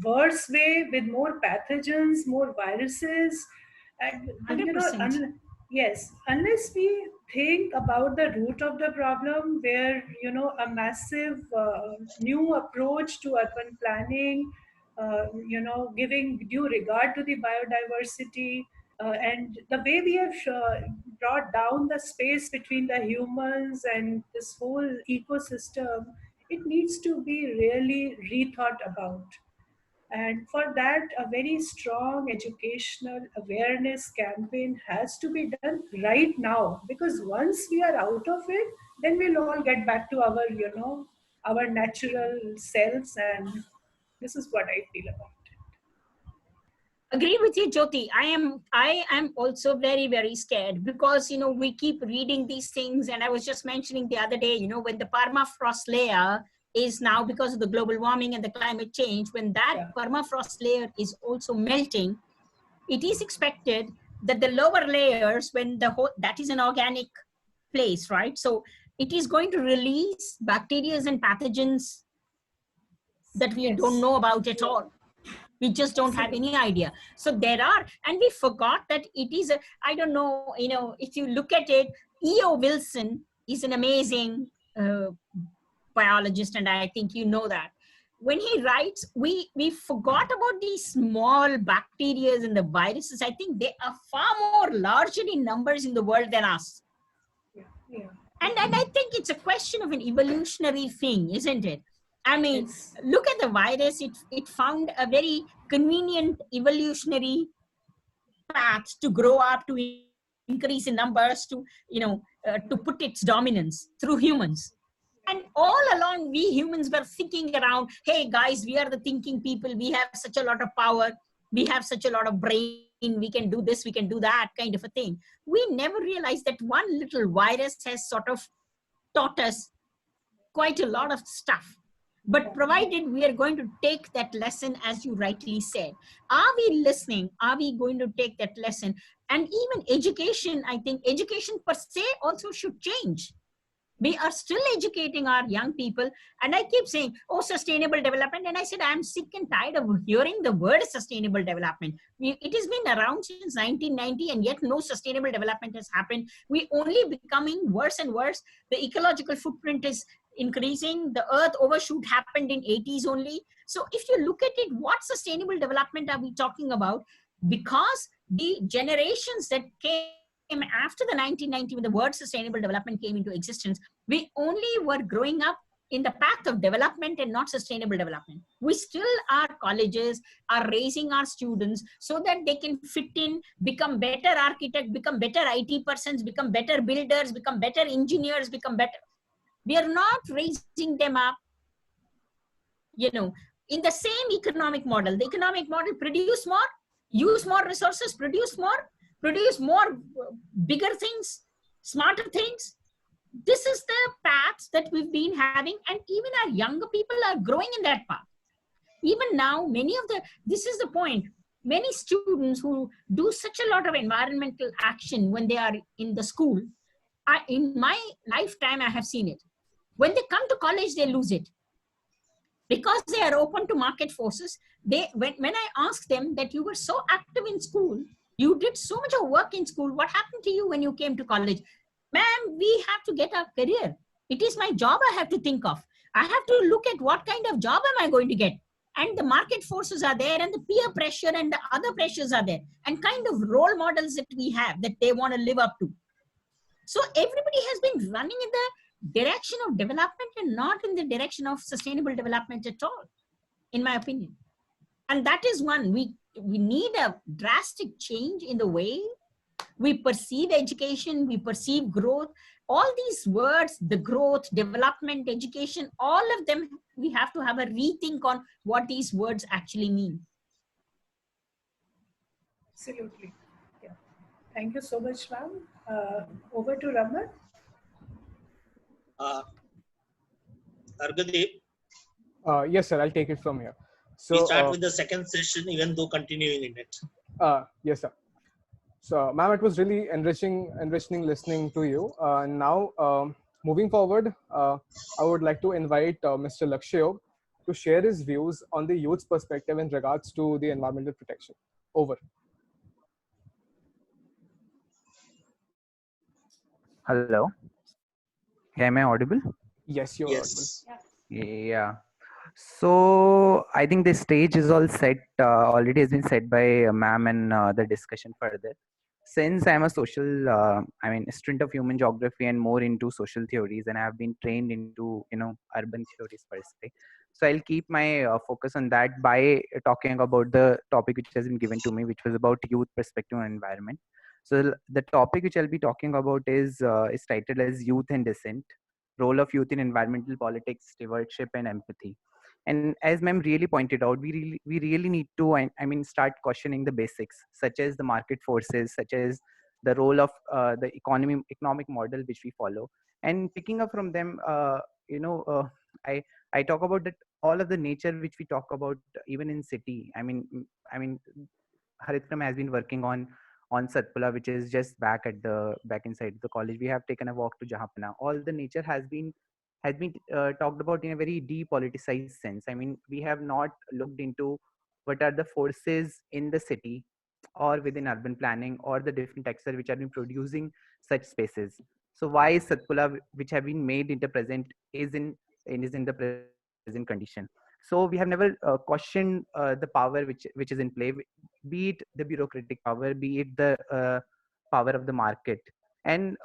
worse way with more pathogens, more viruses, and 100%. yes, unless we think about the root of the problem, where a massive new approach to urban planning, giving due regard to the biodiversity, and the way we have brought down the space between the humans and this whole ecosystem, it needs to be really rethought about. And for that, a very strong educational awareness campaign has to be done right now, because once we are out of it, then we'll all get back to our, our natural selves. And this is what I feel about it. Agree with you, Jyoti. I am also very, very scared because, we keep reading these things. And I was just mentioning the other day, when the permafrost layer is now, because of the global warming and the climate change, when that permafrost layer is also melting, it is expected that the lower layers, when that is an organic place, right? So it is going to release bacteria and pathogens that we don't know about at all. We just don't have any idea. So there are, and we forgot that it is I don't know, if you look at it, E.O. Wilson is an amazing biologist, and I think you know that. When he writes, we forgot about these small bacteria and the viruses. I think they are far more larger in numbers in the world than us. Yeah. And I think it's a question of an evolutionary thing, isn't it? I mean, look at the virus. It found a very convenient evolutionary path to grow up, to increase in numbers, to to put its dominance through humans. And all along, we humans were thinking around, hey guys, we are the thinking people. We have such a lot of power. We have such a lot of brain. We can do this, we can do that, kind of a thing. We never realized that one little virus has sort of taught us quite a lot of stuff. But provided we are going to take that lesson, as you rightly said, are we listening? Are we going to take that lesson? And even education, I think education per se also should change. We are still educating our young people. And I keep saying, oh, sustainable development. And I said, I'm sick and tired of hearing the word sustainable development. It has been around since 1990, and yet no sustainable development has happened. We only becoming worse and worse. The ecological footprint is increasing. The earth overshoot happened in 80s only. So if you look at it, what sustainable development are we talking about? Because the generations that came after the 1990, when the word sustainable development came into existence, we only were growing up in the path of development and not sustainable development. We still, our colleges are raising our students so that they can fit in, become better architects, become better IT persons, become better builders, become better engineers, become better. We are not raising them up, in the same economic model. The economic model: produce more, use more resources, produce more bigger things, smarter things. This is the path that we've been having, and even our younger people are growing in that path. Even now, this is the point, many students who do such a lot of environmental action when they are in the school, in my lifetime, I have seen it. When they come to college, they lose it. because they are open to market forces. When I asked them that you were so active in school, you did so much of work in school, what happened to you when you came to college? Ma'am, we have to get our career. It is my job I have to think of. I have to look at what kind of job am I going to get. And the market forces are there, and the peer pressure and the other pressures are there, and kind of role models that we have that they want to live up to. So everybody has been running in the direction of development and not in the direction of sustainable development at all, in my opinion. And that is one, we need a drastic change in the way we perceive education, we perceive growth. All these words, the growth, development, education, all of them, we have to have a rethink on what these words actually mean. Absolutely. Yeah. Thank you so much, ma'am. Over to Raman. Argadev, Yes, sir. I'll take it from here. So we start with the second session, even though continuing in it. Yes, sir. So, ma'am, it was really enriching listening to you. Now, moving forward, I would like to invite Mr. Lakshayog to share his views on the youth's perspective in regards to the environmental protection. Over. Hello. Am I audible? Yes, you're Yes. Yeah. So I think the stage is all set. Already has been set by ma'am and the discussion further. Since I'm a student of human geography and more into social theories, and I have been trained into urban theories per se. So I'll keep my focus on that by talking about the topic which has been given to me, which was about youth perspective on environment. So the topic which I'll be talking about is titled as Youth and Dissent: Role of Youth in Environmental Politics, Stewardship, and Empathy. And as ma'am really pointed out, we really need to start questioning the basics, such as the market forces, such as the role of the economic model which we follow, and picking up from them. I talk about that all of the nature which we talk about even in city. Harithkram has been working on Satpura, which is just back inside the college. We have taken a walk to Jahapana. All the nature has been talked about in a very depoliticized sense. I mean, we have not looked into what are the forces in the city or within urban planning or the different textures which have been producing such spaces. So why is Satpura, which have been made into present, is in the present condition? So we have never questioned the power which is in play, be it the bureaucratic power, be it the power of the market. And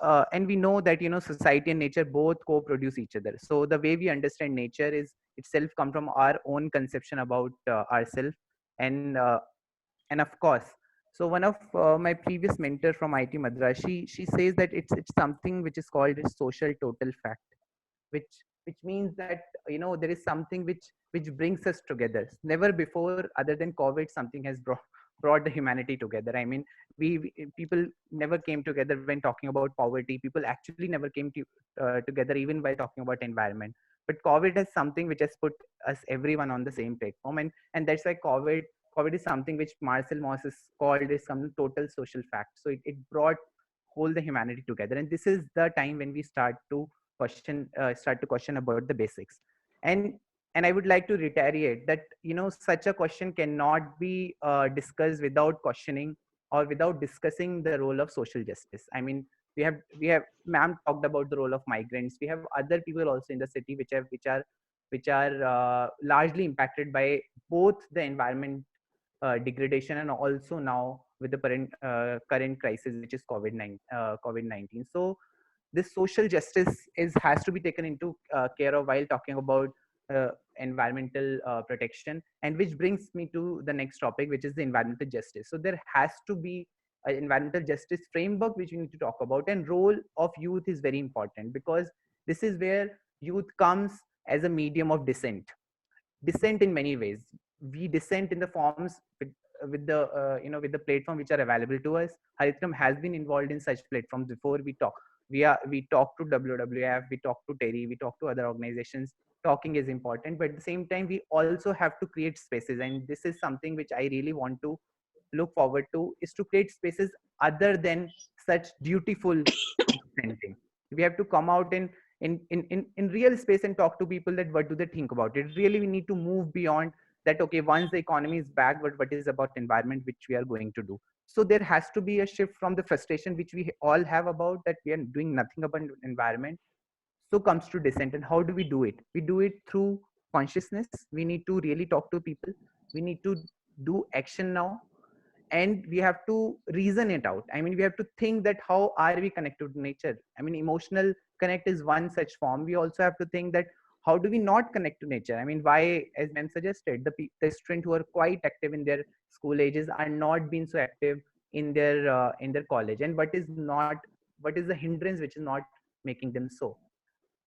we know that society and nature both co-produce each other. So the way we understand nature is itself come from our own conception about ourselves. And of course, so one of my previous mentor from IT Madras, she says that it's something which is called a social total fact, which means that there is something which brings us together. Never before, other than COVID, something has brought the humanity together. I mean, we people never came together when talking about poverty. People actually never came together even while talking about environment. But COVID has something which has put us everyone on the same platform, and that's why COVID is something which Marcel Mauss is called as some total social fact. So it brought whole the humanity together, and this is the time when we start to question about the basics. And I would like to reiterate that such a question cannot be discussed without questioning or without discussing the role of social justice. I mean, we have ma'am talked about the role of migrants. We have other people also in the city which are largely impacted by both the environment degradation and also now with the current crisis, which is COVID-19. So this social justice has to be taken into care of while talking about environmental protection, and which brings me to the next topic, which is the environmental justice. So there has to be an environmental justice framework which we need to talk about, and role of youth is very important, because this is where youth comes as a medium of dissent in many ways. We dissent in the forms with the platform which are available to us. Harithkram has been involved in such platforms before. We talk to WWF, we talk to Terry, we talk to other organizations. Talking is important, but at the same time we also have to create spaces, and this is something which I really want to look forward to, is to create spaces other than such dutiful dissenting. We have to come out in real space and talk to people that what do they think about it. Really, we need to move beyond that. Okay, once the economy is back, but what is about environment which we are going to do? So there has to be a shift from the frustration which we all have about that we are doing nothing about environment. So comes to dissent. And how do we do it? We do it through consciousness. We need to really talk to people. We need to do action now, and we have to reason it out. I mean, we have to think that how are we connected to nature? I mean, emotional connect is one such form. We also have to think that how do we not connect to nature? I mean, why, as ma'am suggested, the students who are quite active in their school ages are not being so active in their college, and what is the hindrance which is not making them so?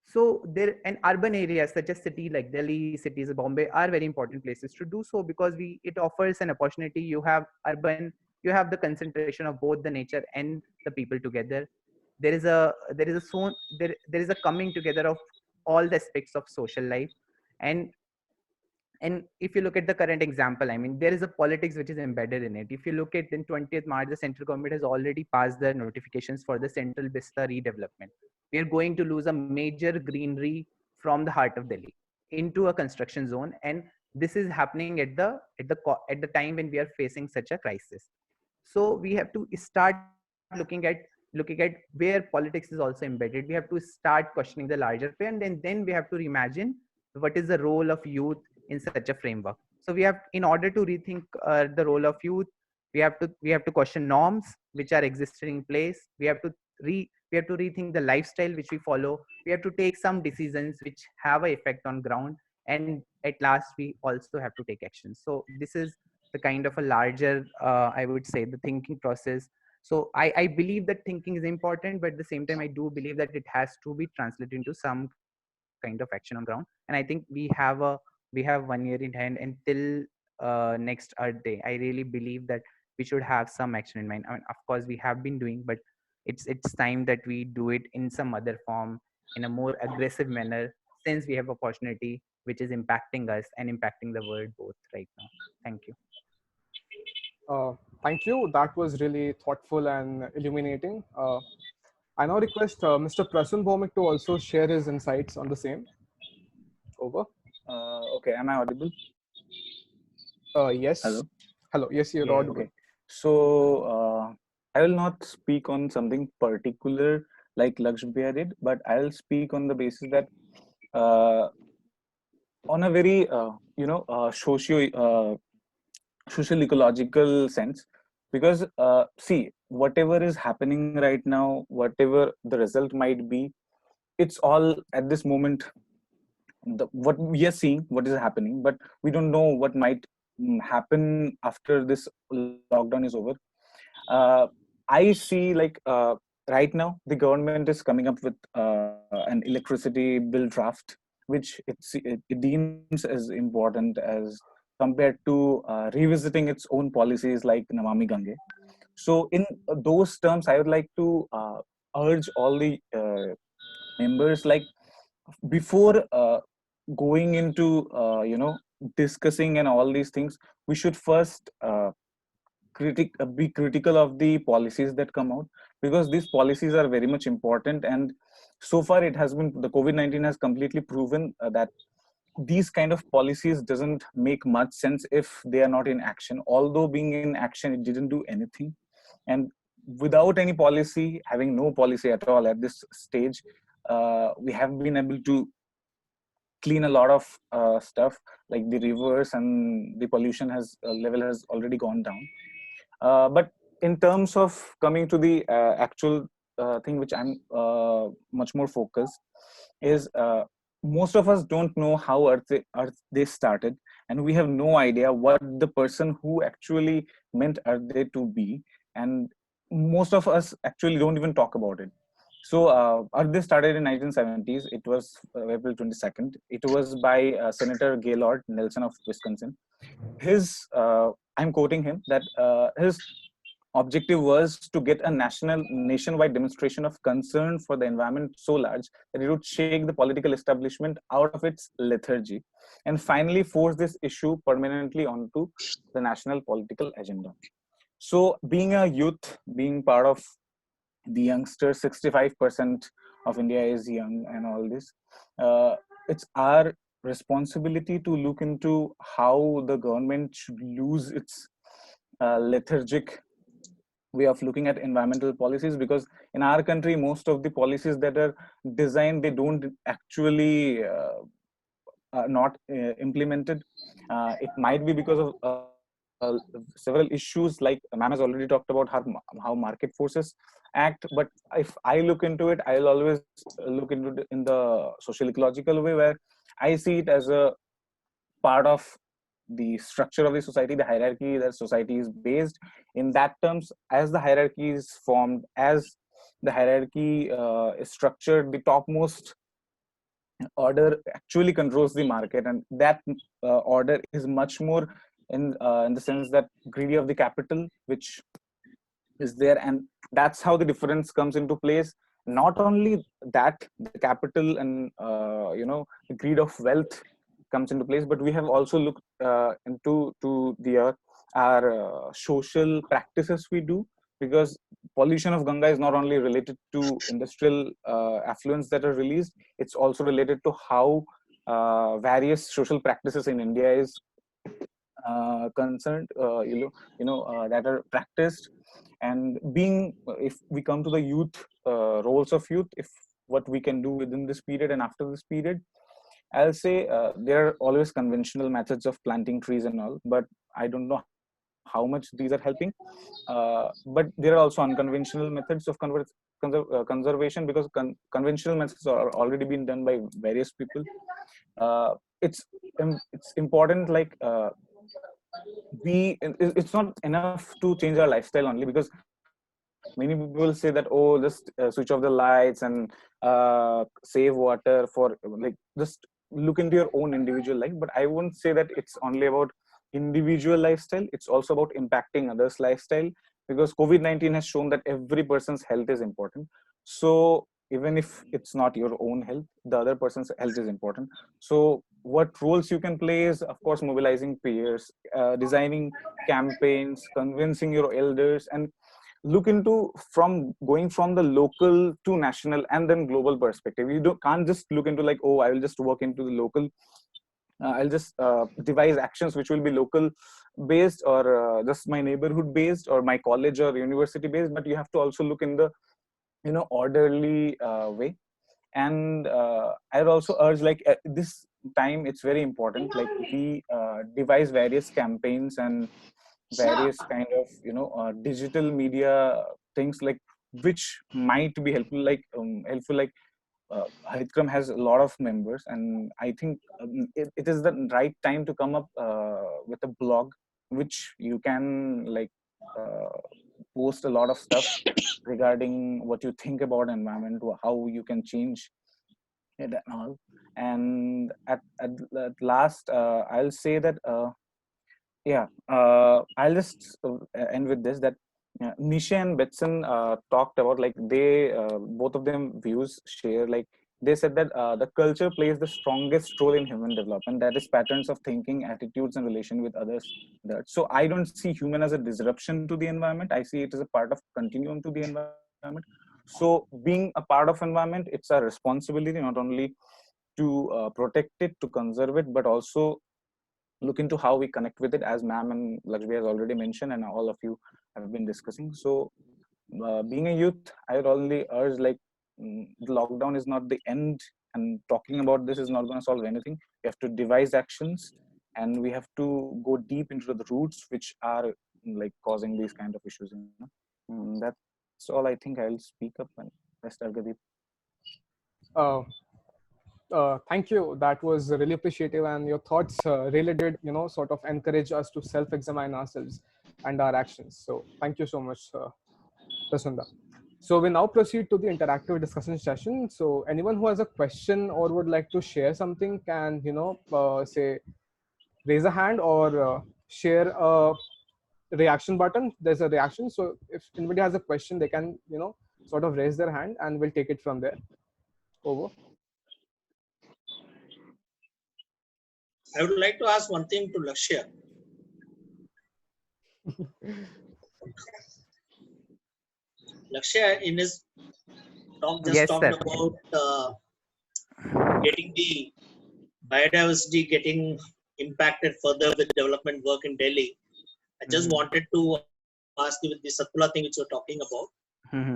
So there, and urban areas such as city like Delhi, cities of Bombay are very important places to do so, because it offers an opportunity. You have urban, you have the concentration of both the nature and the people together. There is a coming together of all the aspects of social life. and and if you look at the current example, I mean, there is a politics which is embedded in it. If you look at in 20th March, the central government has already passed the notifications for the central Vista redevelopment. We are going to lose a major greenery from the heart of Delhi into a construction zone, and this is happening at the time when we are facing such a crisis. So we have to start looking at where politics is also embedded. We have to start questioning the larger trend, and then we have to reimagine what is the role of youth in such a framework. So we have, in order to rethink the role of youth, we have to question norms which are existing in place. We have to rethink the lifestyle which we follow. We have to take some decisions which have an effect on ground, and at last we also have to take action. So this is the kind of a larger, I would say, the thinking process. So I believe that thinking is important, but at the same time I do believe that it has to be translated into some kind of action on ground. And I think we have 1 year in hand until next Earth Day. I really believe that we should have some action in mind. I mean, of course we have been doing, but it's time that we do it in some other form, in a more aggressive manner, since we have opportunity which is impacting us and impacting the world both right now. Thank you. Thank you. That was really thoughtful and illuminating. I now request Mr. Prasun Bhowmick to also share his insights on the same. Over. Okay, am I audible? Yes. Hello. Hello. Yes, you're Yeah, audible. okay. So I will not speak on something particular like Lakshya did, but I'll speak on the basis that uh, on a very social ecological sense, because see, whatever is happening right now, whatever the result might be, it's all at this moment what we are seeing, what is happening, but we don't know what might happen after this lockdown is over. uh, I see, like, right now the government is coming up with an electricity bill draft, which it deems as important as compared to revisiting its own policies like Namami Gange. So in those terms, I would like to urge all the members, like, before going into discussing and all these things, we should first be critical of the policies that come out, because these policies are very much important. And so far it has been, the COVID-19 has completely proven that these kind of policies doesn't make much sense if they are not in action. Although being in action, it didn't do anything. And without any policy, having no policy at all at this stage, we have been able to clean a lot of stuff, like the rivers, and the pollution has level has already gone down. But in terms of coming to the actual thing which I'm much more focused is, most of us don't know how Earth Day started, and we have no idea what the person who actually meant Earth Day to be, and most of us actually don't even talk about it. So Earth Day started in 1970s. It was April 22nd. It was by Senator Gaylord Nelson of Wisconsin. I'm quoting him, that his objective was to get a nationwide demonstration of concern for the environment so large that it would shake the political establishment out of its lethargy, and finally force this issue permanently onto the national political agenda. So being a youth, being part of the youngsters, 65% of India is young and all this. It's our responsibility to look into how the government should lose its lethargic way of looking at environmental policies, because in our country most of the policies that are designed, they don't actually not implemented. It might be because of several issues, like Ma'am has already talked about how market forces act. But if I look into it, I'll always look into it in the social ecological way, where I see it as a part of the structure of the society, the hierarchy that society is based. In that terms, as the hierarchy is formed, as the hierarchy is structured, the topmost order actually controls the market, and that order is much more in the sense that greedy of the capital which is there, and that's how the difference comes into place. Not only that, the capital and the greed of wealth comes into place, but we have also looked into to the our social practices we do, because pollution of Ganga is not only related to industrial affluents that are released, it's also related to how various social practices in India is concerned, that are practiced. And being, if we come to the youth, roles of youth, if what we can do within this period and after this period, I'll say there are always conventional methods of planting trees and all, but I don't know how much these are helping. But there are also unconventional methods of conservation, because conventional methods are already been done by various people. It's important, like it's not enough to change our lifestyle only, because many people say that, oh, just switch off the lights and save water for, like, just look into your own individual life. But I won't say that it's only about individual lifestyle, it's also about impacting others lifestyle, because COVID-19 has shown that every person's health is important. So even if it's not your own health, the other person's health is important. So what roles you can play is, of course, mobilizing peers, designing campaigns, convincing your elders, and look into from going from the local to national and then global perspective. You can't just look into, like, oh, I will just work into the local, I'll just devise actions which will be local based, or just my neighborhood based, or my college or university based, but you have to also look in the orderly way. And I'd also urge, like, at this time it's very important, like, we devise various campaigns and various kind of digital media things, like, which might be helpful, like Harithkram has a lot of members, and I think it is the right time to come up with a blog which you can, like, post a lot of stuff regarding what you think about environment, how you can change it and all. And at last, I'll say that I'll just end with this, that Nisha and Betson talked about, like, they both of them views share, like, they said that the culture plays the strongest role in human development, that is patterns of thinking, attitudes, and relation with others. So I don't see human as a disruption to the environment, I see it as a part of continuum to the environment. So being a part of environment, it's our responsibility not only to protect it, to conserve it, but also look into how we connect with it, as Ma'am and Lakshmi has already mentioned, and all of you have been discussing. So being a youth, I would only urge, like, the lockdown is not the end, and talking about this is not going to solve anything. We have to devise actions, and we have to go deep into the roots which are, like, causing these kind of issues. That's all I think. I'll speak up, and rest Argadeep. Uh, Thank you. That was really appreciative, and your thoughts really did, sort of encourage us to self-examine ourselves and our actions. So thank you so much, Prasunda. So we now proceed to the interactive discussion session. So anyone who has a question or would like to share something can, say, raise a hand, or share a reaction button. There's a reaction. So if anybody has a question, they can, sort of raise their hand, and we'll take it from there. Over. I would like to ask one thing to Lakshya. Lakshya in his talk just Yes, talked sir. about getting the biodiversity getting impacted further with development work in Delhi. I just Mhm. wanted to ask you with the Satpura thing which you're talking about. Mhm.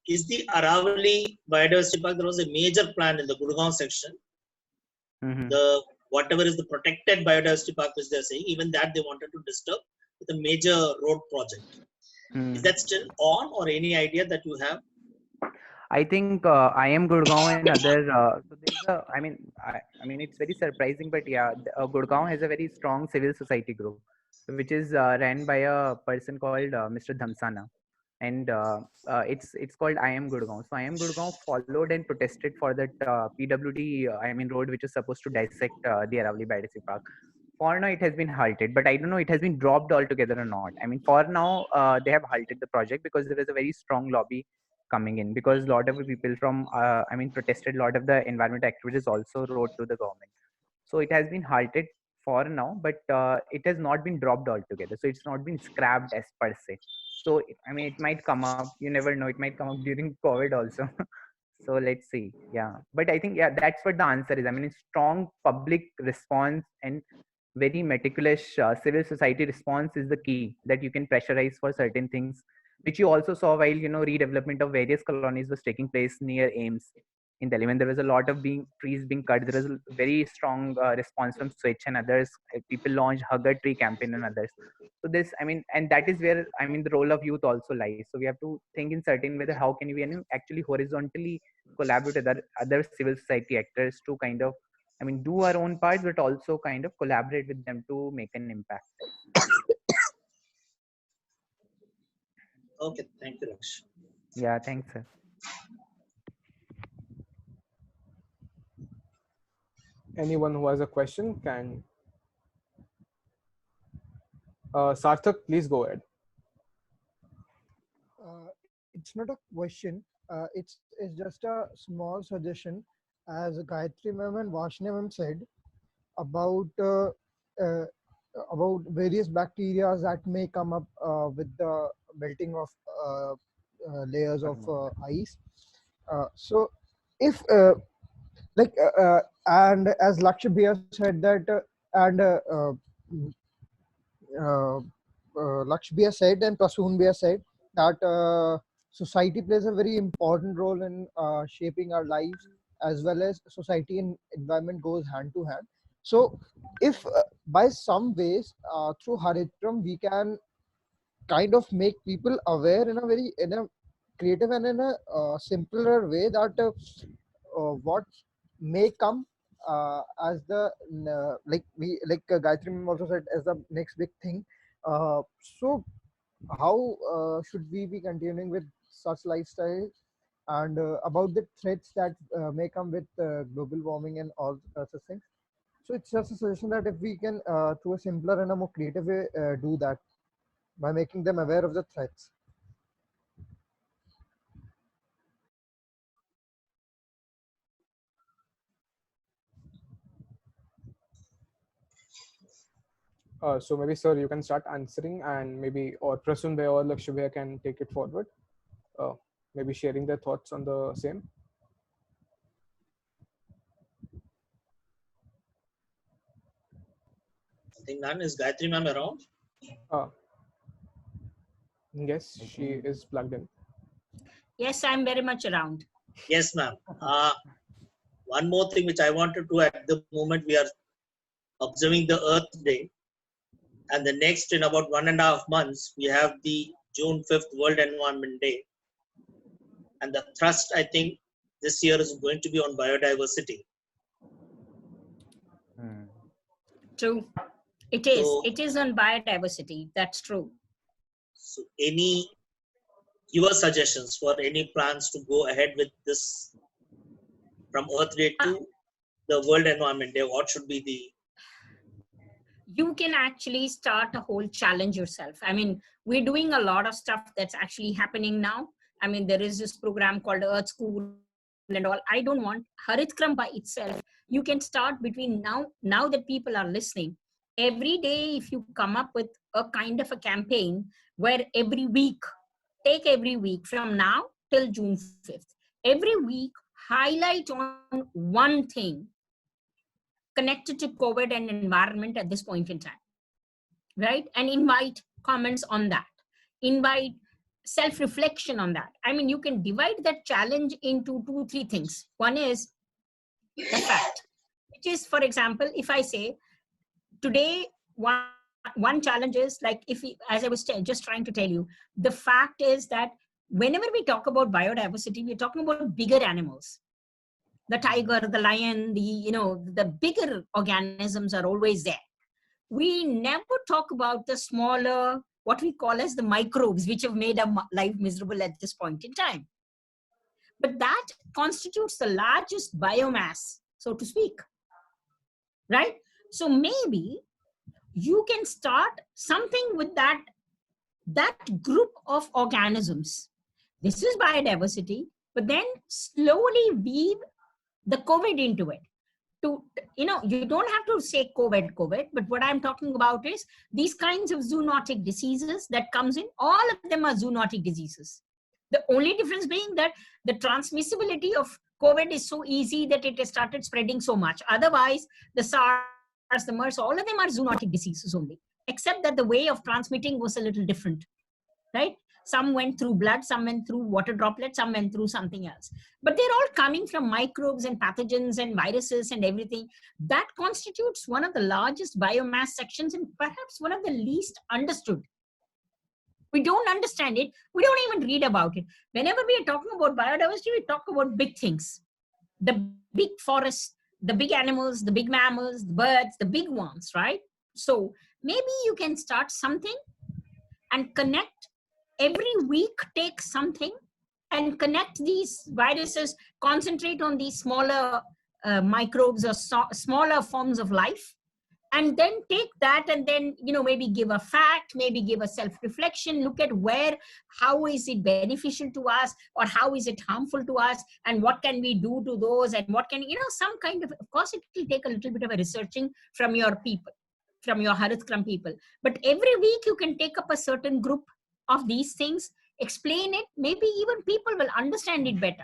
Is the Aravali Biodiversity Park, there was a major plan in the Gurgaon section. Mhm. The whatever is the protected biodiversity park which they're saying, even that they wanted to disturb with a major road project. Is Mhm. that still on or any idea that you have? I think I am Gurgaon and other. So there's a. I mean, it's very surprising, but yeah, Gurgaon has a very strong civil society group, which is ran by a person called Mr. Dhamsana, and it's called I am Gurgaon. So I am Gurgaon followed and protested for that PWD. I mean, road which is supposed to dissect the Aravali Biodiversity Park. For now, it has been halted, but I don't know it has been dropped altogether or not. I mean, for now, they have halted the project because there is a very strong lobby coming in, because a lot of people from protested. A lot of the environment activities also wrote to the government, so it has been halted for now, but it has not been dropped altogether, so it's not been scrapped as per se. So I mean, it might come up, you never know, it might come up during COVID also. So let's see. Yeah, but I think, yeah, that's what the answer is. I mean, it's strong public response and very meticulous civil society response is the key that you can pressurize for certain things, which you also saw while redevelopment of various colonies was taking place near AIMS in Delhi. When there was a lot of trees being cut, there was a very strong response from Switch and others. People launched Hugger Tree campaign and others. So this, I mean, and that is where, I mean, the role of youth also lies. So we have to think in certain whether how can we actually horizontally collaborate with other civil society actors to kind of, I mean, do our own part, but also kind of collaborate with them to make an impact. Okay, thank you, Lakshya. Yeah, thanks, sir. Anyone who has a question can. Sarthak, please go ahead. It's not a question. It's just a small suggestion, as Gayatri ma'am and Vashne ma'am said about uh, about various bacteria that may come up with the melting of layers of ice. So if like and as Lakshya said that and uh, Lakshya said and Prasun said that society plays a very important role in shaping our lives, as well as society and environment goes hand to hand. So if by some ways through Harithkram we can kind of make people aware in a creative and in a simpler way that what may come as the Gayatri ma'am also said as the next big thing. So how should we be continuing with such lifestyle, and about the threats that may come with global warming and all such things. So it's just a suggestion that if we can through a simpler and a more creative way do that by making them aware of the threats. So maybe, sir, you can start answering, and maybe or Prasun Bhai or Lakshya Bhai can take it forward. Uh, Maybe sharing their thoughts on the same. I think none. Is Gayatri ma'am around? Uh, yes, I she think is plugged in. Yes, I'm very much around. Yes, ma'am. One more thing which I wanted to, at the moment we are observing the Earth Day, and the next in about 1.5 months we have the June 5th World Environment Day, and the thrust I think this year is going to be on biodiversity. hmm. True. It is. So, It is on biodiversity. That's true. so any your suggestions for any plans to go ahead with this from Earth Day Uh, to the World Environment Day? What should be the you can actually start a whole challenge yourself. I mean, we're doing a lot of stuff that's actually happening now. I mean, there is this program called Earth School and all. I don't want Harithkram by itself. You can start between now that people are listening. Every day, if you come up with a kind of a campaign where every week take every week from now till June 5th. Every week, highlight on one thing connected to COVID and environment at this point in time, right? And invite comments on that. Invite self-reflection on that. I mean, you can divide that challenge into 2-3 things. One is the fact, which is, for example, if I say today, one challenge is like, if we, as I was just trying to tell you, the fact is that whenever we talk about biodiversity, we're talking about bigger animals. The tiger, the lion, the bigger organisms are always there. We never talk about the smaller, what we call as the microbes, which have made our life miserable at this point in time. But that constitutes the largest biomass, so to speak, right? So maybe you can start something with that group of organisms. This is biodiversity, but then slowly weave the COVID into it. You don't have to say COVID, but what I'm talking about is these kinds of zoonotic diseases that comes in, all of them are zoonotic diseases. The only difference being that the transmissibility of COVID is so easy that it has started spreading so much. Otherwise, the SARS, the MERS, all of them are zoonotic diseases only, except that the way of transmitting was a little different, right? Some went through blood, some went through water droplets, some went through something else. But they're all coming from microbes and pathogens and viruses and everything. That constitutes one of the largest biomass sections and perhaps one of the least understood. We don't understand it. We don't even read about it. Whenever we are talking about biodiversity, we talk about big things. The big forests, the big animals, the big mammals, the birds, the big ones, right? So maybe you can start something and connect. Every week, take something and connect these viruses, concentrate on these smaller microbes or smaller forms of life, and then take that and then, maybe give a fact, maybe give a self-reflection, look at how is it beneficial to us or how is it harmful to us and what can we do to those and what can, some kind of course, it will take a little bit of a researching from your people, from your Harithkram people. But every week you can take up a certain group of these things, explain it, maybe even people will understand it better.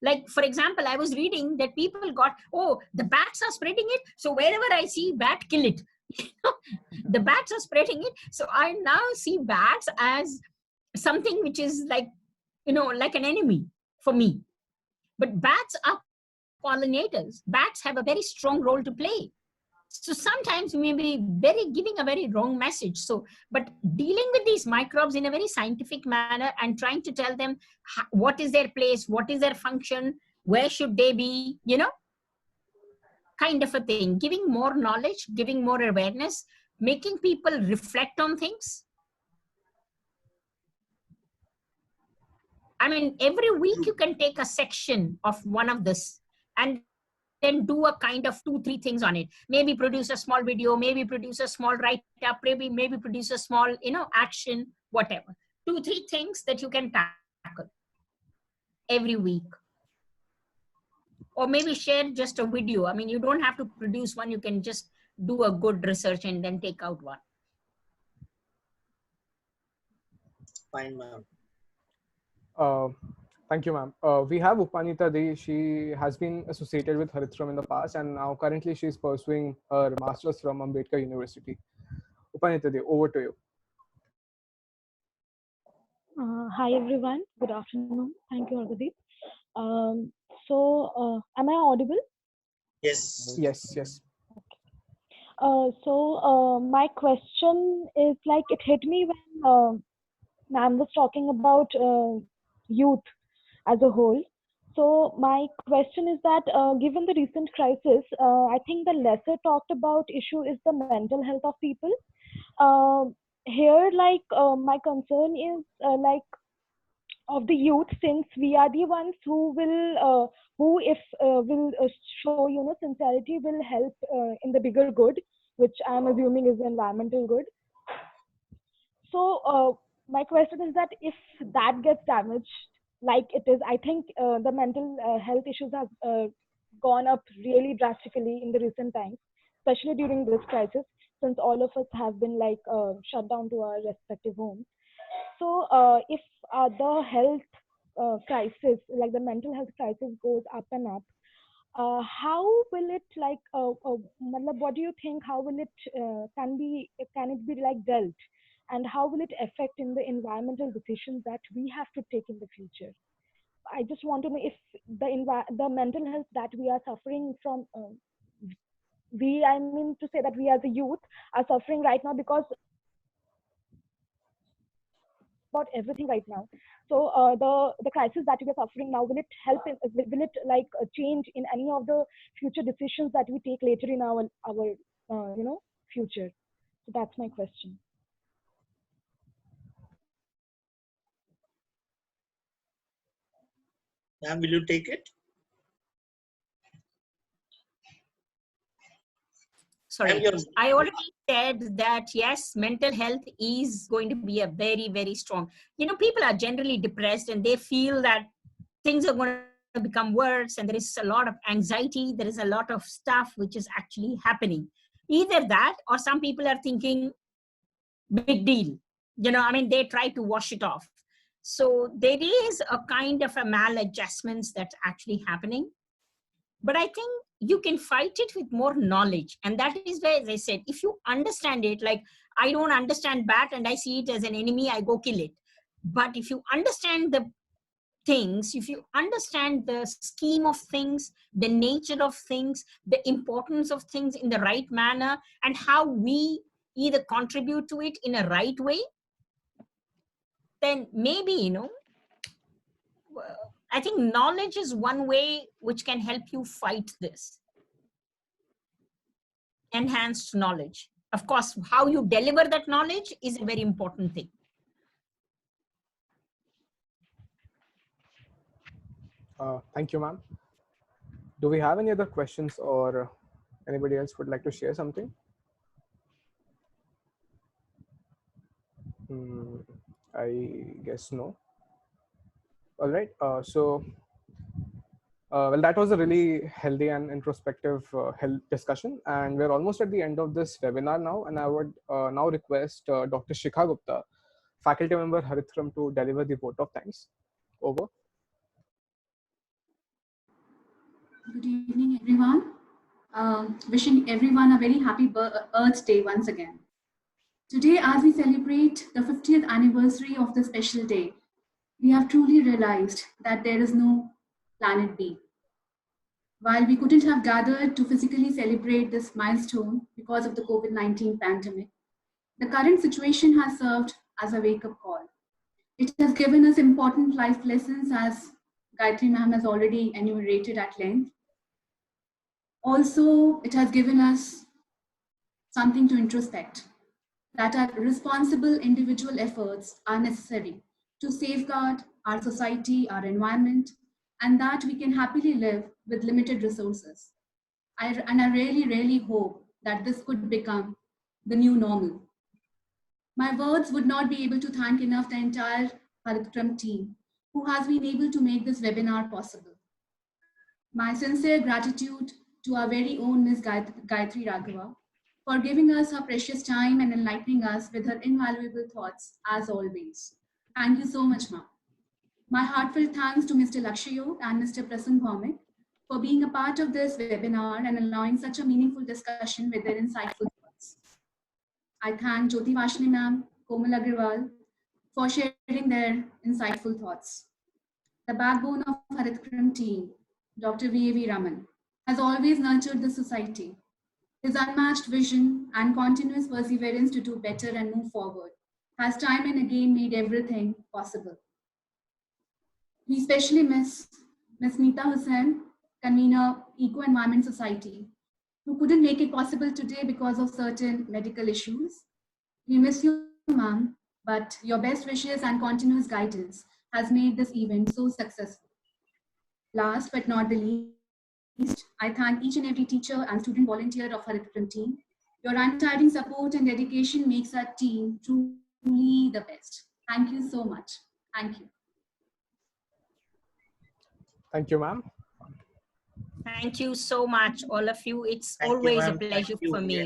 Like, for example, I was reading that people got, the bats are spreading it, so wherever I see bat, kill it. The bats are spreading it, so I now see bats as something which is like, like an enemy for me. But bats are pollinators. Bats have a very strong role to play. So sometimes we may be giving a very wrong message. So, but dealing with these microbes in a very scientific manner and trying to tell them what is their place, what is their function, where should they be, kind of a thing. Giving more knowledge, giving more awareness, making people reflect on things. I mean, every week you can take a section of one of this and then do a kind of 2-3 things on it. Maybe produce a small video, maybe produce a small write-up, maybe produce a small, action, whatever. 2-3 things that you can tackle every week. Or maybe share just a video. I mean, you don't have to produce one. You can just do a good research and then take out one. Fine, ma'am. Thank you, ma'am. We have Upanita Dey. She has been associated with Harithkram in the past, and now currently she is pursuing her master's from Ambedkar University. Upanita Dey, over to you. Hi, everyone. Good afternoon. Thank you, Argadeep. Am I audible? Yes. Yes, yes. My question is like, it hit me when ma'am was talking about youth as a whole. So my question is that given the recent crisis, I think the lesser talked about issue is the mental health of people. Here, my concern is of the youth, since we are the ones who will, will show, sincerity, will help in the bigger good, which I'm assuming is the environmental good. So my question is that if that gets damaged, like it is, I think the mental health issues have gone up really drastically in the recent times, especially during this crisis, since all of us have been shut down to our respective homes. So if the health crisis, like the mental health crisis, goes up and up, how will it like? Matlab, what do you think? How will it can it be like dealt, and how will it affect in the environmental decisions that we have to take in the future? I just want to know if the mental health that we are suffering from, I mean to say that we as a youth are suffering right now because about everything right now. So the crisis that we are suffering now, will it help? Will it like change in any of the future decisions that we take later in our future? So that's my question. Ma'am, will you take it? Sorry, I already said that yes, mental health is going to be a very, very strong. People are generally depressed and they feel that things are going to become worse, and there is a lot of anxiety. There is a lot of stuff which is actually happening. Either that, or some people are thinking, big deal. They try to wash it off. So there is a kind of a maladjustments that's actually happening. But I think you can fight it with more knowledge. And that is where, as I said, if you understand it, like I don't understand bat and I see it as an enemy, I go kill it. But if you understand the things, if you understand the scheme of things, the nature of things, the importance of things in the right manner, and how we either contribute to it in a right way, then maybe, I think knowledge is one way which can help you fight this. Enhanced knowledge. Of course, how you deliver that knowledge is a very important thing. Thank you, ma'am. Do we have any other questions, or anybody else would like to share something? I guess no. All right. Well, that was a really healthy and introspective health discussion, and we're almost at the end of this webinar now. And I would now request Dr. Shikha Gupta, faculty member Harithkram, to deliver the vote of thanks. Over. Good evening, everyone. Wishing everyone a very happy Earth Day once again. Today, as we celebrate the 50th anniversary of this special day, we have truly realized that there is no planet B. While we couldn't have gathered to physically celebrate this milestone because of the COVID-19 pandemic, the current situation has served as a wake-up call. It has given us important life lessons, as Gayatri ma'am has already enumerated at length. Also, it has given us something to introspect, that our responsible individual efforts are necessary to safeguard our society, our environment, and that we can happily live with limited resources. I really, really hope that this could become the new normal. My words would not be able to thank enough the entire Harithkram team who has been able to make this webinar possible. My sincere gratitude to our very own Ms. Gayatri Raghwa for giving us her precious time and enlightening us with her invaluable thoughts, as always. Thank you so much, ma'am. My heartfelt thanks to Mr. Lakshyayog and Mr. Prasun Bhowmick for being a part of this webinar and allowing such a meaningful discussion with their insightful thoughts. I thank Jyoti Vashni ma'am, Komal Agrawal for sharing their insightful thoughts. The backbone of Harithkram team, Dr. V.A.V. Raman, has always nurtured the society. His unmatched vision and continuous perseverance to do better and move forward has time and again made everything possible. We especially miss Ms. Meeta Hussain, convener Eco Environment Society, who couldn't make it possible today because of certain medical issues. We miss you, ma'am, but your best wishes and continuous guidance has made this event so successful. Last but not the least, I thank each and every teacher and student volunteer of Harithkram team. Your untiring support and dedication makes our team truly the best. Thank you so much. Thank you. Thank you, ma'am. Thank you so much, all of you. It's always a pleasure for me.